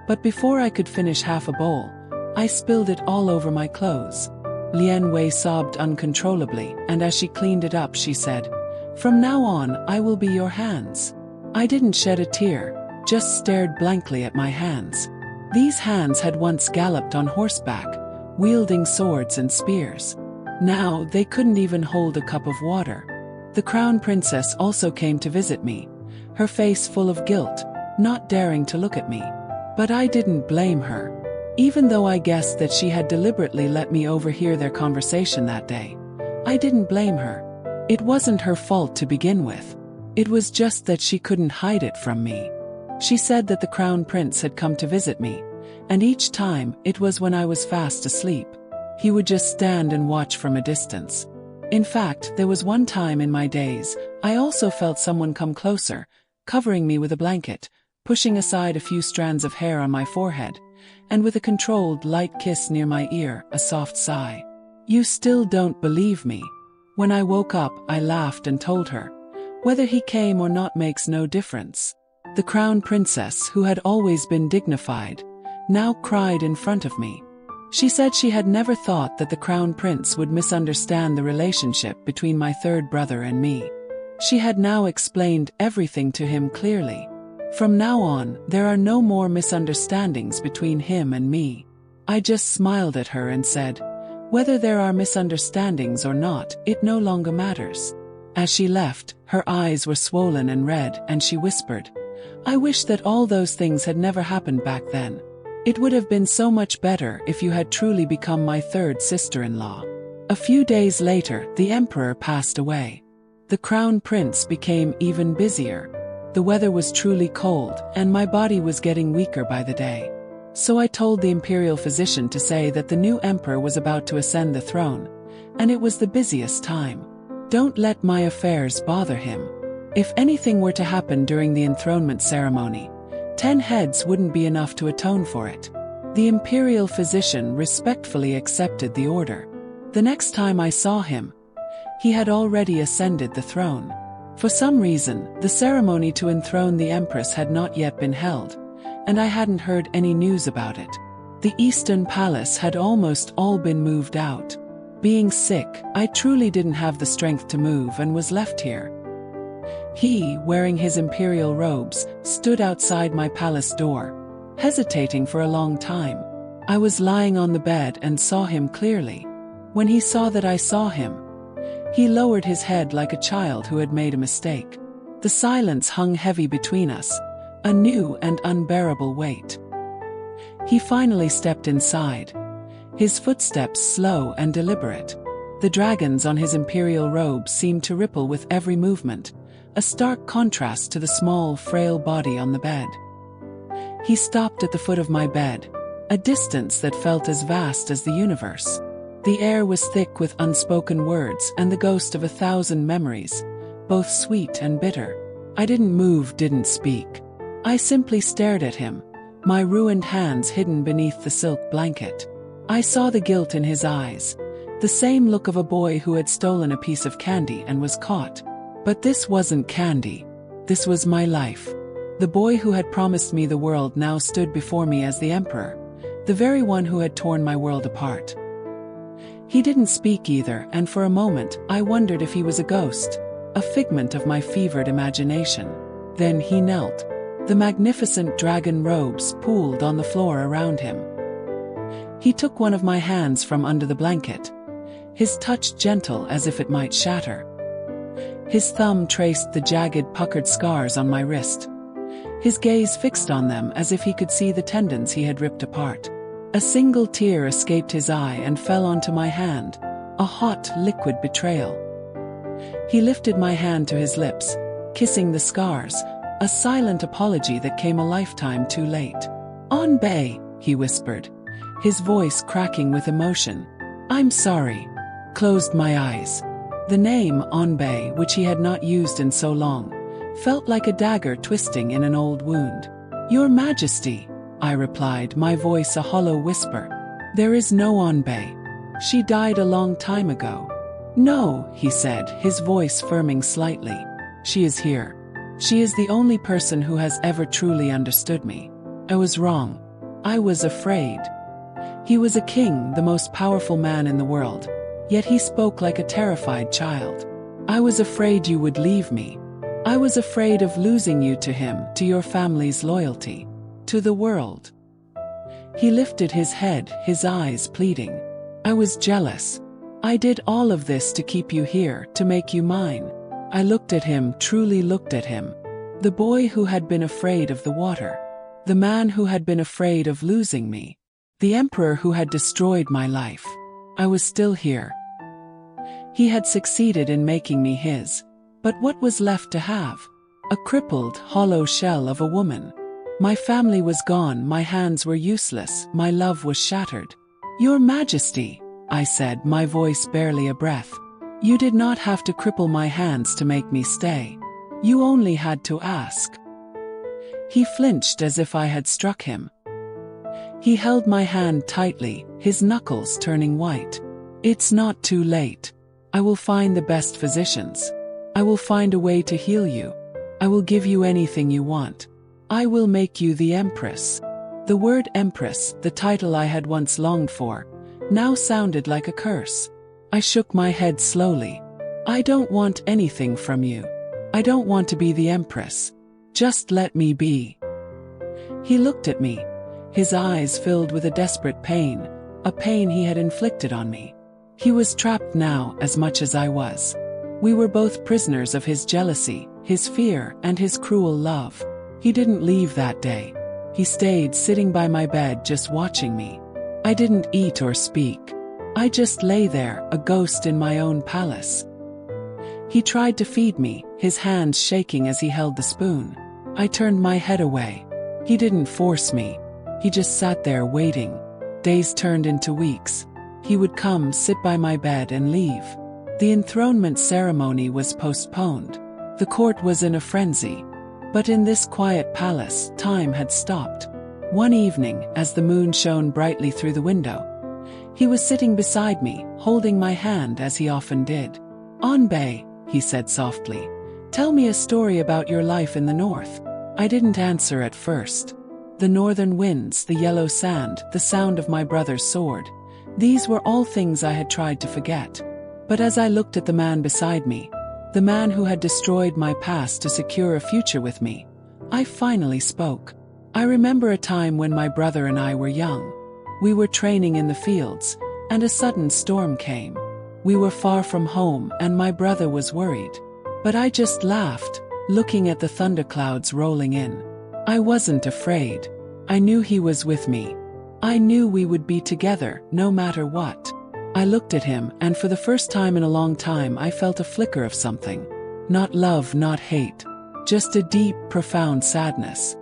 but before I could finish half a bowl, I spilled it all over my clothes. Lian Wei sobbed uncontrollably, and as she cleaned it up she said, "From now on, I will be your hands." I didn't shed a tear, just stared blankly at my hands. These hands had once galloped on horseback, wielding swords and spears. Now they couldn't even hold a cup of water. The crown princess also came to visit me, her face full of guilt, not daring to look at me. But I didn't blame her. Even though I guessed that she had deliberately let me overhear their conversation that day, I didn't blame her. It wasn't her fault to begin with. It was just that she couldn't hide it from me. She said that the crown prince had come to visit me, and each time it was when I was fast asleep. He would just stand and watch from a distance. In fact, there was one time in my days, I also felt someone come closer, covering me with a blanket, pushing aside a few strands of hair on my forehead, and with a controlled light kiss near my ear, a soft sigh. "You still don't believe me." When I woke up, I laughed and told her, "Whether he came or not makes no difference." The crown princess, who had always been dignified, now cried in front of me. She said she had never thought that the crown prince would misunderstand the relationship between my third brother and me. She had now explained everything to him clearly. From now on, there are no more misunderstandings between him and me. I just smiled at her and said, "Whether there are misunderstandings or not, it no longer matters." As she left, her eyes were swollen and red, and she whispered, "I wish that all those things had never happened back then. It would have been so much better if you had truly become my third sister-in-law." A few days later, the emperor passed away. The crown prince became even busier. The weather was truly cold, and my body was getting weaker by the day. So I told the imperial physician to say that the new emperor was about to ascend the throne, and it was the busiest time. Don't let my affairs bother him. If anything were to happen during the enthronement ceremony, 10 heads wouldn't be enough to atone for it. The imperial physician respectfully accepted the order. The next time I saw him, he had already ascended the throne. For some reason, the ceremony to enthrone the empress had not yet been held, and I hadn't heard any news about it. The Eastern Palace had almost all been moved out. Being sick, I truly didn't have the strength to move and was left here. He, wearing his imperial robes, stood outside my palace door, hesitating for a long time. I was lying on the bed and saw him clearly. When he saw that I saw him, he lowered his head like a child who had made a mistake. The silence hung heavy between us, a new and unbearable weight. He finally stepped inside, his footsteps slow and deliberate. The dragons on his imperial robe seemed to ripple with every movement, a stark contrast to the small, frail body on the bed. He stopped at the foot of my bed, a distance that felt as vast as the universe. The air was thick with unspoken words and the ghost of 1,000 memories, both sweet and bitter. I didn't move, didn't speak. I simply stared at him, my ruined hands hidden beneath the silk blanket. I saw the guilt in his eyes, the same look of a boy who had stolen a piece of candy and was caught. But this wasn't candy. This was my life. The boy who had promised me the world now stood before me as the emperor, the very one who had torn my world apart. He didn't speak either, and for a moment I wondered if he was a ghost, a figment of my fevered imagination. Then he knelt. The magnificent dragon robes pooled on the floor around him. He took one of my hands from under the blanket, his touch gentle as if it might shatter. His thumb traced the jagged, puckered scars on my wrist, his gaze fixed on them as if he could see the tendons he had ripped apart. A single tear escaped his eye and fell onto my hand, a hot, liquid betrayal. He lifted my hand to his lips, kissing the scars, a silent apology that came a lifetime too late. "Anbei," he whispered, his voice cracking with emotion. "I'm sorry." Closed my eyes. The name Anbei, which he had not used in so long, felt like a dagger twisting in an old wound. "Your Majesty," I replied, my voice a hollow whisper. "There is no Anbei. She died a long time ago." "No," he said, his voice firming slightly. "She is here. She is the only person who has ever truly understood me. I was wrong. I was afraid." He was a king, the most powerful man in the world, yet he spoke like a terrified child. "I was afraid you would leave me. I was afraid of losing you to him, to your family's loyalty, to the world." He lifted his head, his eyes pleading. "I was jealous. I did all of this to keep you here, to make you mine." I looked at him, truly looked at him. The boy who had been afraid of the water. The man who had been afraid of losing me. The emperor who had destroyed my life. I was still here. He had succeeded in making me his. But what was left to have? A crippled, hollow shell of a woman. My family was gone, my hands were useless, my love was shattered. "Your Majesty," I said, my voice barely a breath. "You did not have to cripple my hands to make me stay. You only had to ask." He flinched as if I had struck him. He held my hand tightly, his knuckles turning white. "It's not too late. I will find the best physicians. I will find a way to heal you. I will give you anything you want. I will make you the Empress." The word Empress, the title I had once longed for, now sounded like a curse. I shook my head slowly. "I don't want anything from you. I don't want to be the Empress. Just let me be." He looked at me, his eyes filled with a desperate pain, a pain he had inflicted on me. He was trapped now as much as I was. We were both prisoners of his jealousy, his fear, and his cruel love. He didn't leave that day. He stayed sitting by my bed just watching me. I didn't eat or speak. I just lay there, a ghost in my own palace. He tried to feed me, his hands shaking as he held the spoon. I turned my head away. He didn't force me. He just sat there waiting. Days turned into weeks. He would come, sit by my bed and leave. The enthronement ceremony was postponed. The court was in a frenzy. But in this quiet palace, time had stopped. One evening, as the moon shone brightly through the window, he was sitting beside me, holding my hand as he often did. "Anbei," he said softly, "tell me a story about your life in the north." I didn't answer at first. The northern winds, the yellow sand, the sound of my brother's sword, these were all things I had tried to forget. But as I looked at the man beside me, the man who had destroyed my past to secure a future with me, I finally spoke. I remember a time when my brother and I were young. We were training in the fields, and a sudden storm came. We were far from home, and my brother was worried. But I just laughed, looking at the thunderclouds rolling in. I wasn't afraid. I knew he was with me. I knew we would be together, no matter what. I looked at him, and for the first time in a long time I felt a flicker of something. Not love, not hate. Just a deep, profound sadness.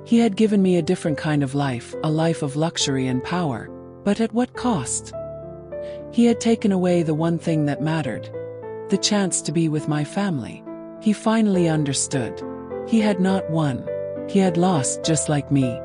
He had given me a different kind of life, a life of luxury and power, but at what cost? He had taken away the one thing that mattered, the chance to be with my family. He finally understood. He had not won. He had lost just like me.